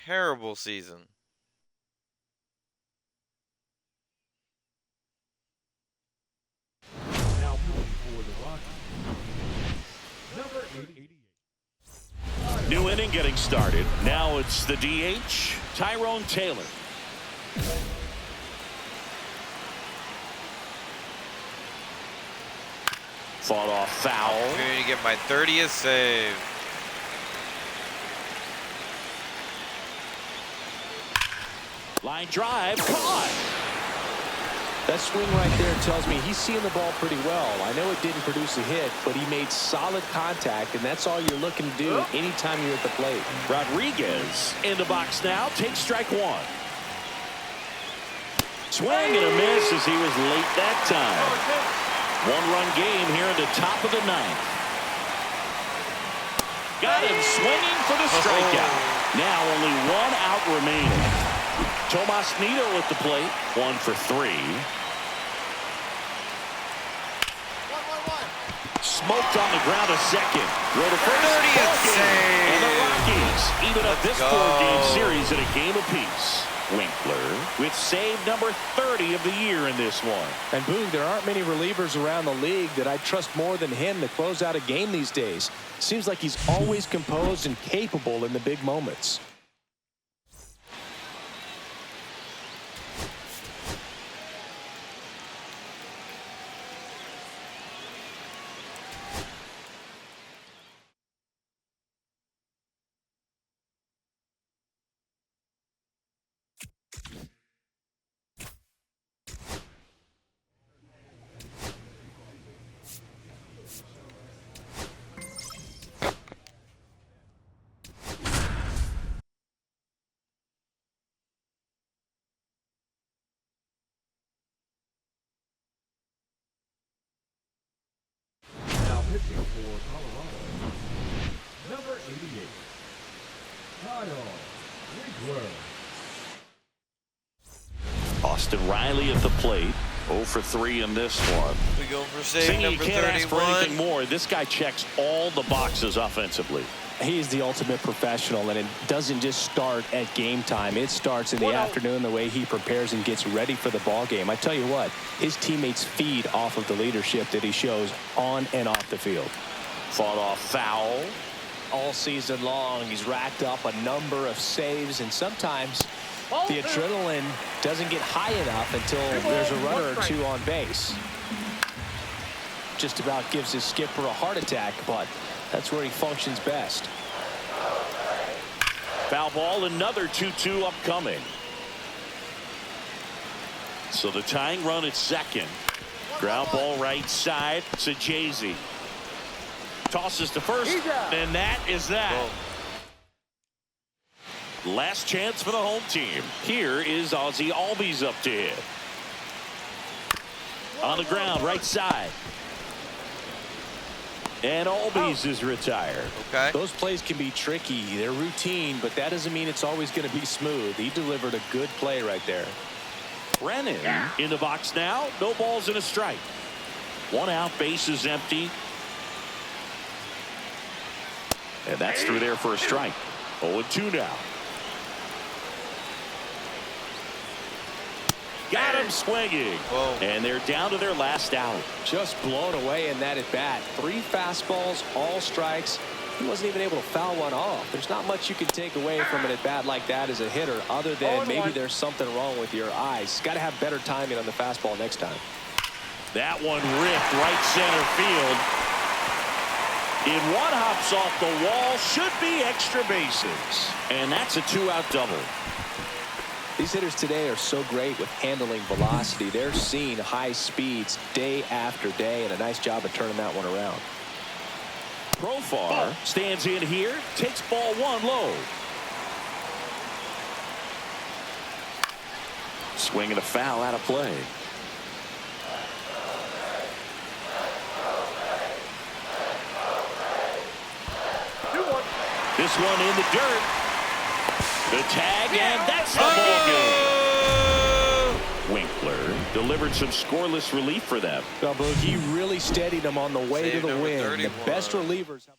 Terrible season. Now playing for the Rockies. Number 88. New inning getting started. Now it's the DH, Tyrone Taylor. Fought off foul. Opportunity to get my 30th save. Line drive, caught. That swing right there tells me he's seeing the ball pretty well. I know it didn't produce a hit, but he made solid contact, and that's all you're looking to do anytime you're at the plate. Rodriguez in the box now, takes strike 1. Swing and a miss as he was late that time. 1-run game here in the top of the 9th. Got him swinging for the strikeout. Now only 1 out remaining. Tomas Nido at the plate. 1 for 3. Smoked on the ground a second. Throw to first. 30th save. And the Rockies even up this go. 4-game series at a game apiece. Winkler with save number 30 of the year in this one. And Boog, there aren't many relievers around the league that I trust more than him to close out a game these days. Seems like he's always composed and capable in the big moments. Now pitching for Colorado, number 88, Kyle Winkler. Austin Riley at the plate. 0 for 3 in this one. We go for save Saying you number can't ask for anything 31. more. This guy checks all the boxes offensively. He is the ultimate professional, and it doesn't just start at game time. It starts in the afternoon, the way he prepares and gets ready for the ball game. I tell you what, his teammates feed off of the leadership that he shows on and off the field. Fought off foul. All season long, he's racked up a number of saves, and sometimes the adrenaline doesn't get high enough until there's a runner or two on base. Just about gives his skipper a heart attack, but that's where he functions best. Foul ball, another 2-2 upcoming. So the tying run at second. Ground ball right side. Sajazi tosses to first, and that is that. Last chance for the home team. Here is Ozzie Albies up to hit. On the ground, right side. And Albies is retired. Okay. Those plays can be tricky. They're routine, but that doesn't mean it's always going to be smooth. He delivered a good play right there. Brennan in the box now. No balls and a strike. 1 out, base is empty. And that's through there for a strike. 0-2 now. Got him swinging. Whoa. And they're down to their last out. Just blown away in that at bat. 3 fastballs, all strikes. He wasn't even able to foul one off. There's not much you can take away from an at bat like that as a hitter, other than maybe there's something wrong with your eyes. Got to have better timing on the fastball next time. That one ripped right center field. In one hops off the wall, should be extra bases. And that's a 2-out double. These hitters today are so great with handling velocity. They're seeing high speeds day after day, and a nice job of turning that one around. Profar stands in here, takes ball 1 low. Swinging a foul out of play. This one in the dirt. The tag, and that's the ball game. Winkler delivered some scoreless relief for them. Well, Boog, he really steadied them on the way Save to the number win. 31. The best relievers have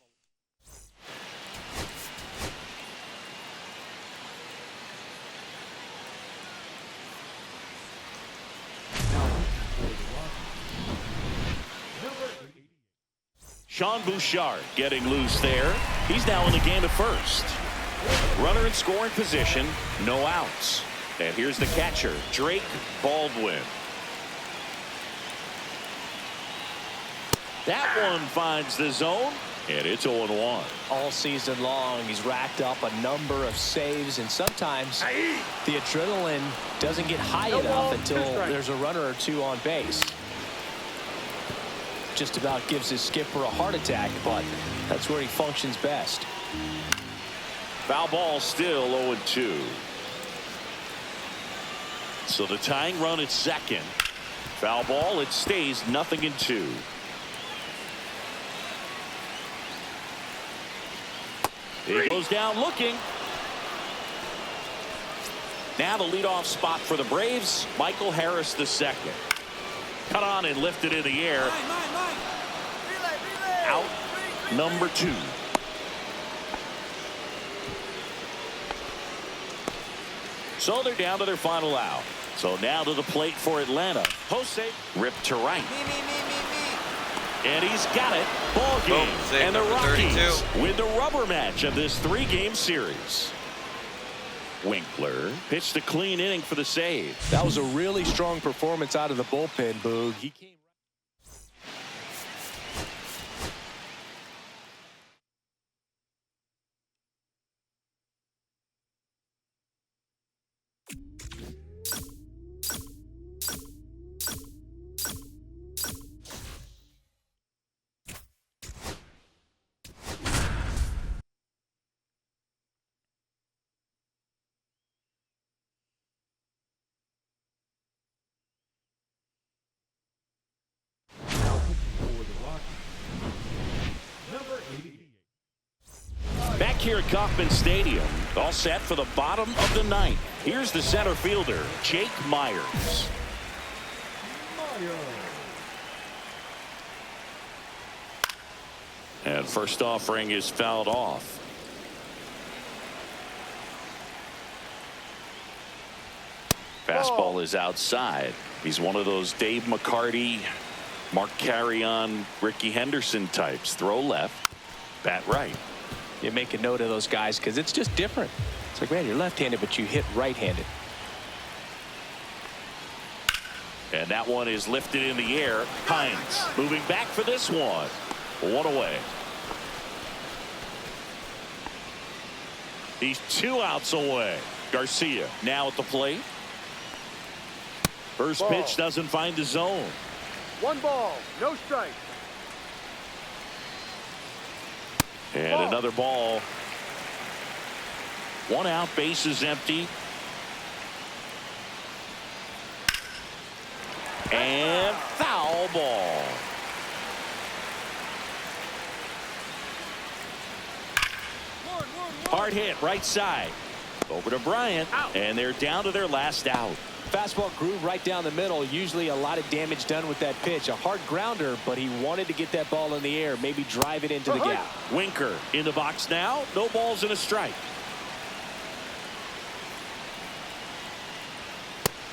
Sean Bouchard getting loose there. He's now in the game at first. Runner in scoring position, no outs. And here's the catcher, Drake Baldwin. That one finds the zone, and it's 0-1. all season long. He's racked up a number of saves, and sometimes the adrenaline doesn't get high enough until there's a runner or two on base. Just about gives his skipper a heart attack, but that's where he functions best. Foul ball, still 0-2. So the tying run at second. Foul ball, it stays 0-2. He goes down looking. Now the leadoff spot for the Braves, Michael Harris II. Cut on and lifted in the air. Out number 2. So they're down to their final out. So now to the plate for Atlanta. Jose ripped to right. And he's got it. Ball game. And the Rockies win the rubber match of this 3-game series. Winkler pitched a clean inning for the save. That was a really strong performance out of the bullpen, Boog. He came. Back here at Kauffman Stadium, all set for the bottom of the 9th. Here's the center fielder, Jake Myers. And first offering is fouled off. Fastball is outside. He's one of those Dave McCarty, Mark Carrion, Ricky Henderson types. Throw left, bat right. You make a note of those guys because it's just different. It's like, man, you're left-handed, but you hit right-handed. And that one is lifted in the air. Hines moving back for this one. 1 away. He's 2 outs away. Garcia now at the plate. First pitch doesn't find the zone. 1 ball, no strike. And another ball. 1 out, base is empty. And foul ball. Hard hit right side. Over to Bryant. And they're down to their last out. Fastball groove right down the middle. Usually a lot of damage done with that pitch. A hard grounder, but he wanted to get that ball in the air, maybe drive it into the gap. Winker in the box now. No balls and a strike.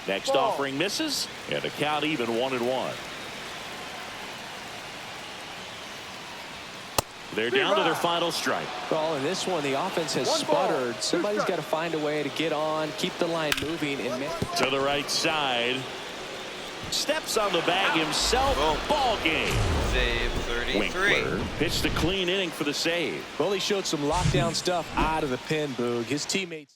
Next offering misses, and the count even 1-1. They're down to their final strike. Well, in this one, the offense has sputtered. Somebody's got to find a way to get on, keep the line moving. And to the right side. Steps on the bag himself. Ball game. Save 33. Winkler pitched a clean inning for the save. Well, he showed some lockdown stuff out of the pen, Boog. His teammates.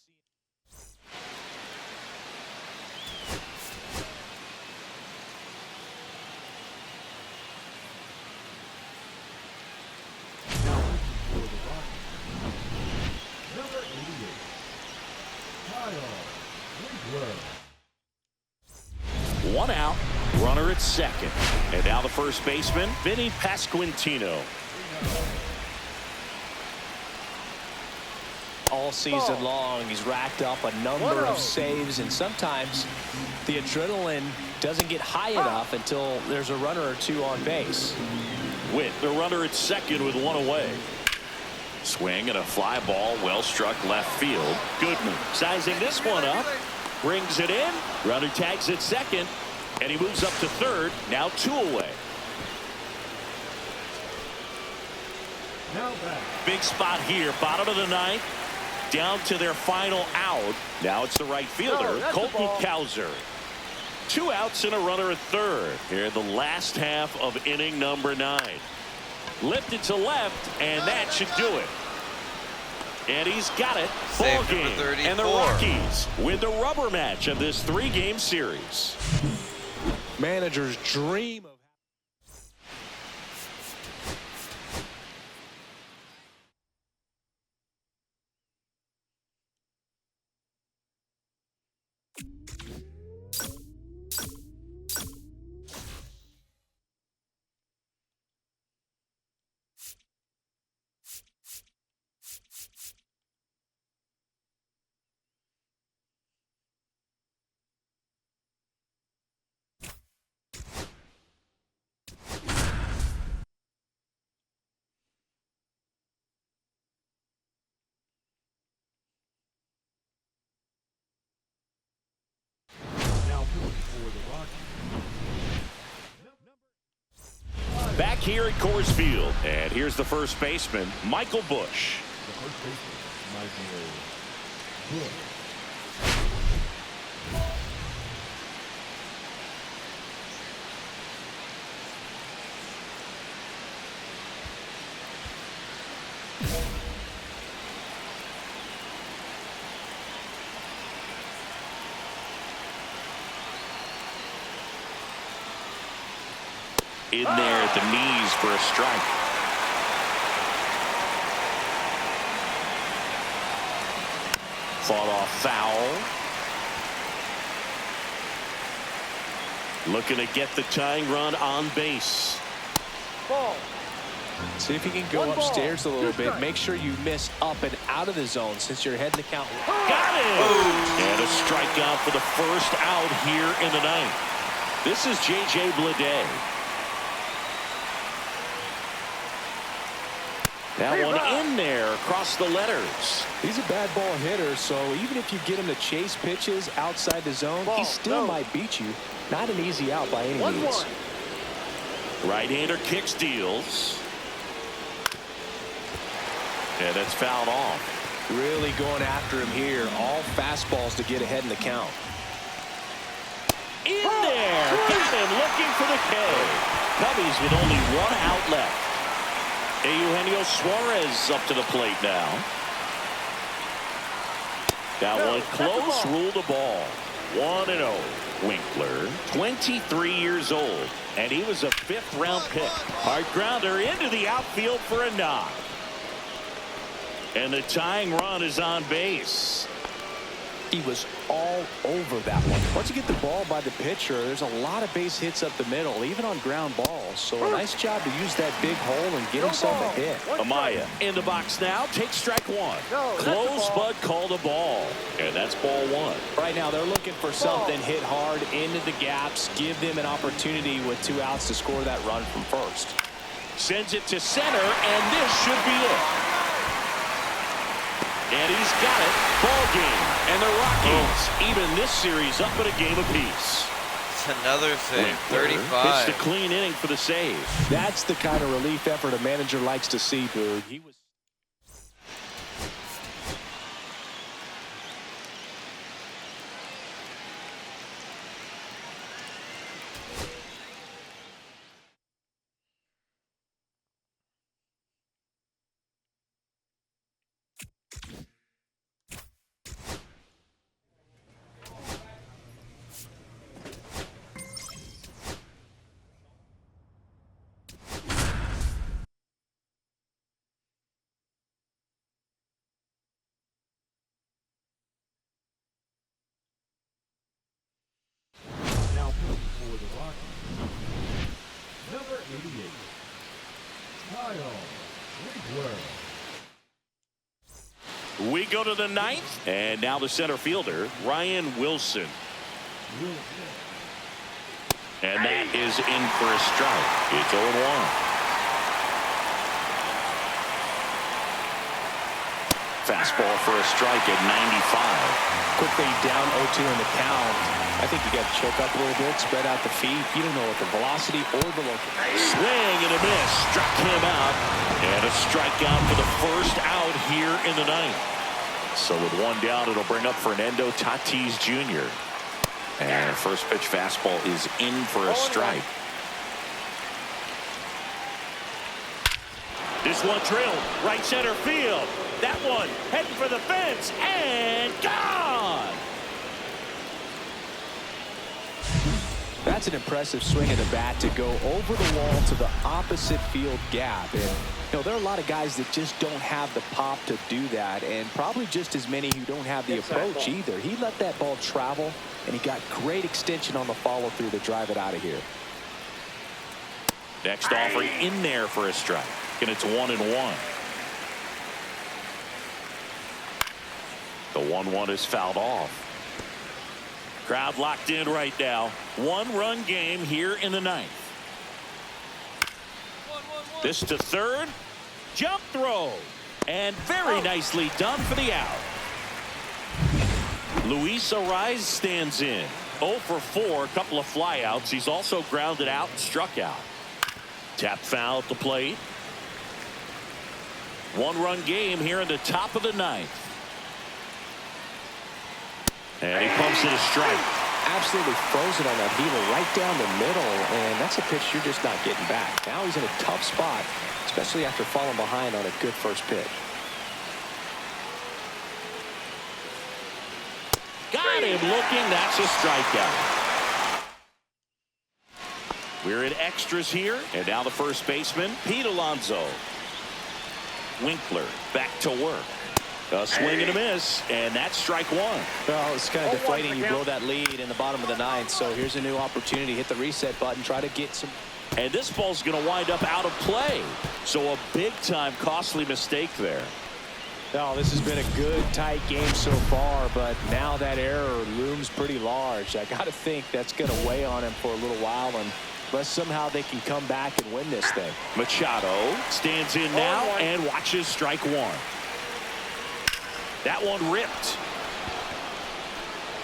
One out, runner at second. And now the first baseman, Vinny Pasquantino. All season long, he's racked up a number of saves, and sometimes the adrenaline doesn't get high enough until there's a runner or 2 on base. Witt, the runner at second with 1 away. Swing and a fly ball, well struck left field. Goodman sizing this one up. Brings it in. Runner tags at second. And he moves up to third. Now 2 away. Now back. Big spot here. Bottom of the 9th. Down to their final out. Now it's the right fielder, Colton Cowser. 2 outs and a runner at third. Here in the last half of inning number 9. Lifted to left, and that should do it. And he's got it. Ball game. And the Rockies win the rubber match of this 3-game series. Managers dream of Back here at Coors Field. And here's the first baseman, Michael Busch. The first baseman, Michael Busch. In there at the knees for a strike. Fought off foul. Looking to get the tying run on base. Ball. See if you can go upstairs a little bit. Make sure you miss up and out of the zone since you're heading the count. Got it! And a strikeout for the first out here in the ninth. This is J.J. Bleday. That one in there across the letters. He's a bad ball hitter, so even if you get him to chase pitches outside the zone, he still might beat you. Not an easy out by any means. Right-hander kicks, deals. And that's fouled off. Really going after him here. All fastballs to get ahead in the count. In there. Got him looking for the K. Cubbies with only one out left. Eugenio Suarez up to the plate now. That one close, ruled a ball. 1-0. Winkler, 23 years old, and he was a 5th-round pick. Hard grounder into the outfield for a knock. And the tying run is on base. He was all over that one. Once you get the ball by the pitcher, there's a lot of base hits up the middle, even on ground balls. So a nice job to use that big hole and get himself a hit. Amaya in the box now. Take strike one. Close, but called a ball. And that's ball one. Right now, they're looking for something hit hard into the gaps. Give them an opportunity with 2 outs to score that run from first. Sends it to center, and this should be it. And he's got it. Ball game. And the Rockies even this series up at a game apiece. It's another thing. 35. It's the clean inning for the save. That's the kind of relief effort a manager likes to see, Boog. He was. Now for the Rockies, number 88, Kyle Winkeler. We go to the ninth, and now the center fielder, Ryan Wilson. And that is in for a strike. It's 0-1. Fastball for a strike at 95. Quickly down 0-2 in the count. I think you got to choke up a little bit, spread out the feet. You don't know what the velocity or the location. Swing and a miss. Struck him out. And a strikeout for the first out here in the ninth. So with one down, it'll bring up Fernando Tatis Jr. And first pitch fastball is in for a strike. This one drilled right center field. That one heading for the fence and gone. That's an impressive swing of the bat to go over the wall to the opposite field gap. And, there are a lot of guys that just don't have the pop to do that, and probably just as many who don't have the approach either. He let that ball travel, and he got great extension on the follow-through to drive it out of here. Next offering in there for a strike, and it's 1-1. The 1-1 is fouled off. Crowd locked in right now. One-run game here in the ninth. This to third. Jump throw. And very nicely done for the out. Luis Arraez stands in. 0 for 4, a couple of flyouts. He's also grounded out and struck out. Tap foul at the plate. One-run game here in the top of the ninth. And he pumps it a strike. Absolutely frozen on that heater right down the middle, and that's a pitch you're just not getting back. Now he's in a tough spot, especially after falling behind on a good first pitch. Got him looking. That's a strikeout. We're in extras here, and now the first baseman, Pete Alonso. Winkler back to work. A swing and a miss, and that's strike one. Well, it's kind of deflating. You blow that lead in the bottom of the ninth, so here's a new opportunity. Hit the reset button, try to get some. And this ball's going to wind up out of play. So a big-time costly mistake there. No, this has been a good, tight game so far, but now that error looms pretty large. I got to think that's going to weigh on him for a little while, unless somehow they can come back and win this thing. Machado stands in now and watches strike one. That one ripped.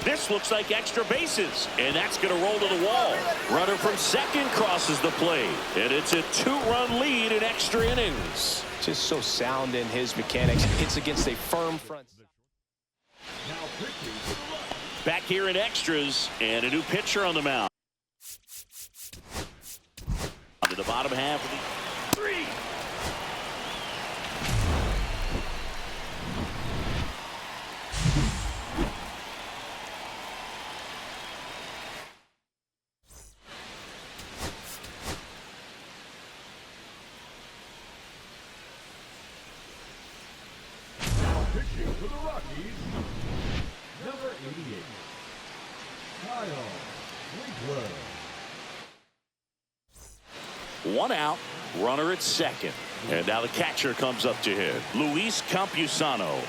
This looks like extra bases, and that's going to roll to the wall. Runner from second crosses the plate, and it's a two-run lead in extra innings. Just so sound in his mechanics. Hits against a firm front. Back here in extras, and a new pitcher on the mound. To the bottom half of the three. Pitching for the Rockies, number 88, Kyle Winkeler. One out, runner at second. And now the catcher comes up to hit. Luis Campusano.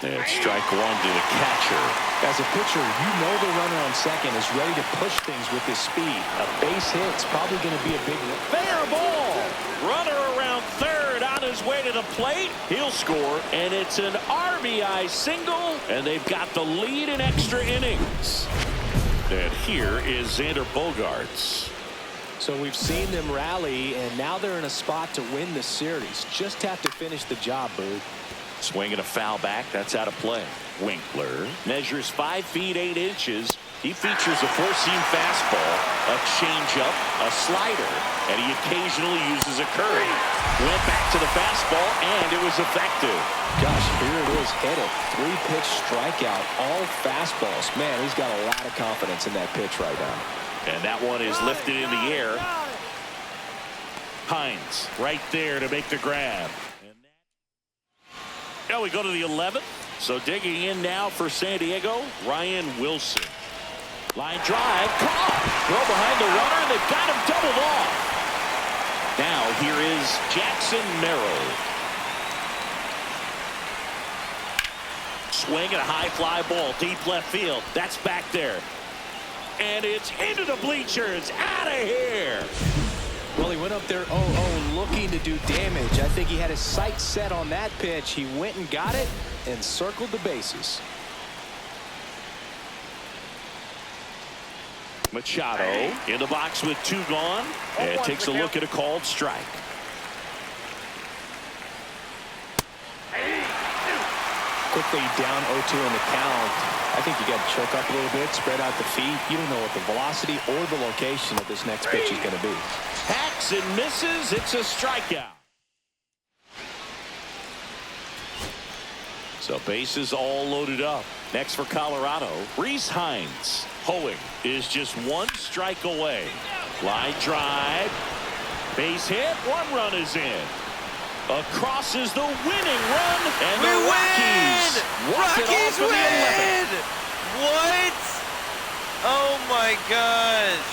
And strike one to the catcher. As a pitcher, you know the runner on second is ready to push things with his speed. A base hit's probably going to be a big one. Fair ball. Runner around third on his way to the plate. He'll score, and it's an RBI single, and they've got the lead in extra innings. And here is Xander Bogaerts. So we've seen them rally, and now they're in a spot to win the series. Just have to finish the job, Bird. Swinging a foul back. That's out of play. Winkler measures 5 feet 8 inches. He features a four-seam fastball, a changeup, a slider, and he occasionally uses a curve. Went back to the fastball, and it was effective. Gosh, here it is. Hit it. 3-pitch strikeout. All fastballs. Man, he's got a lot of confidence in that pitch right now. And that one is lifted in the air. Hines right there to make the grab. Now we go to the 11th. So digging in now for San Diego, Ryan Wilson. Line drive, caught. Throw behind the runner, and they've got him doubled off. Now here is Jackson Merrill. Swing and a high fly ball, deep left field. That's back there. And it's into the bleachers. Out of here. Well, he went up there 0-0 looking to do damage. I think he had his sights set on that pitch. He went and got it and circled the bases. Machado in the box with 2 gone. And takes a look at a called strike. Quickly down 0-2 in the count. I think you got to choke up a little bit, spread out the feet. You don't know what the velocity or the location of this next pitch is going to be. Hacks and misses. It's a strikeout. So bases all loaded up. Next for Colorado, Rhys Hines. Hoeing is just 1 strike away. Line drive. Base hit. 1 run is in. Across is the winning run, and the Rockies walk it off in the 11th. What? Oh my gosh.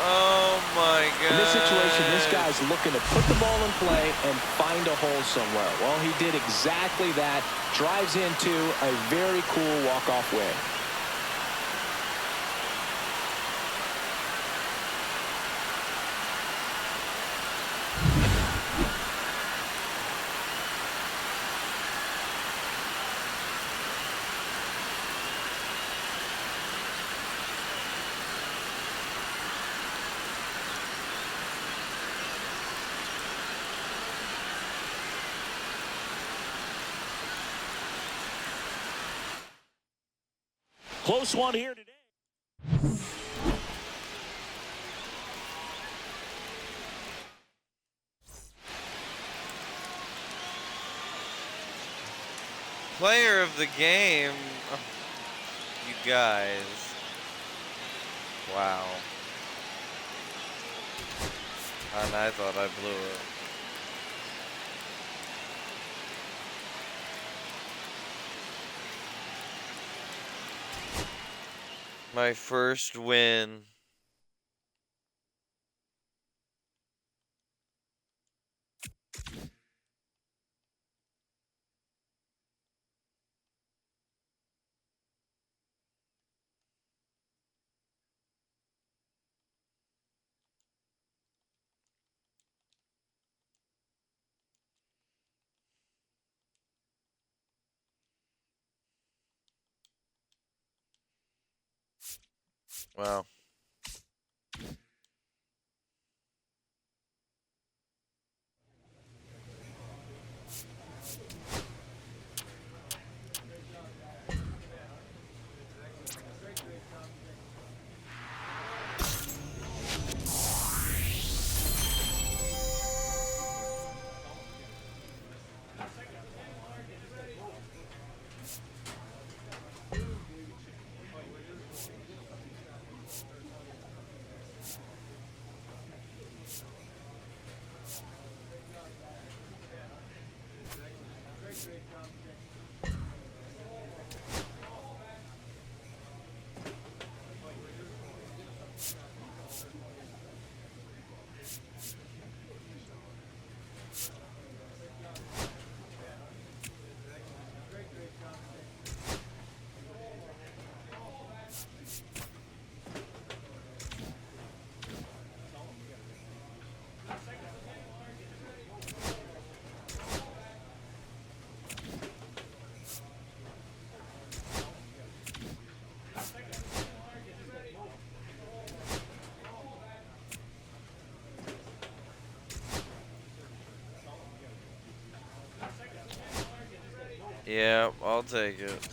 Oh my gosh. In this situation, this guy's looking to put the ball in play and find a hole somewhere. Well, he did exactly that. Drives into a very cool walk-off win. Close one here today. Player of the game. Oh, you guys. Wow. And I thought I blew it. My first win. Wow. Yeah, I'll take it.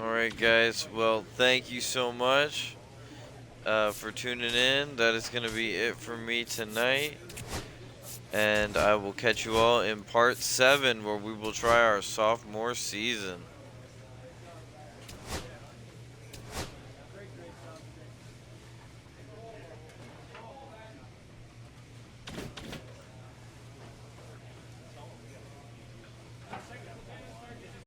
Alright guys, well thank you so much for tuning in. That is going to be it for me tonight. And I will catch you all in part 7 where we will try our sophomore season.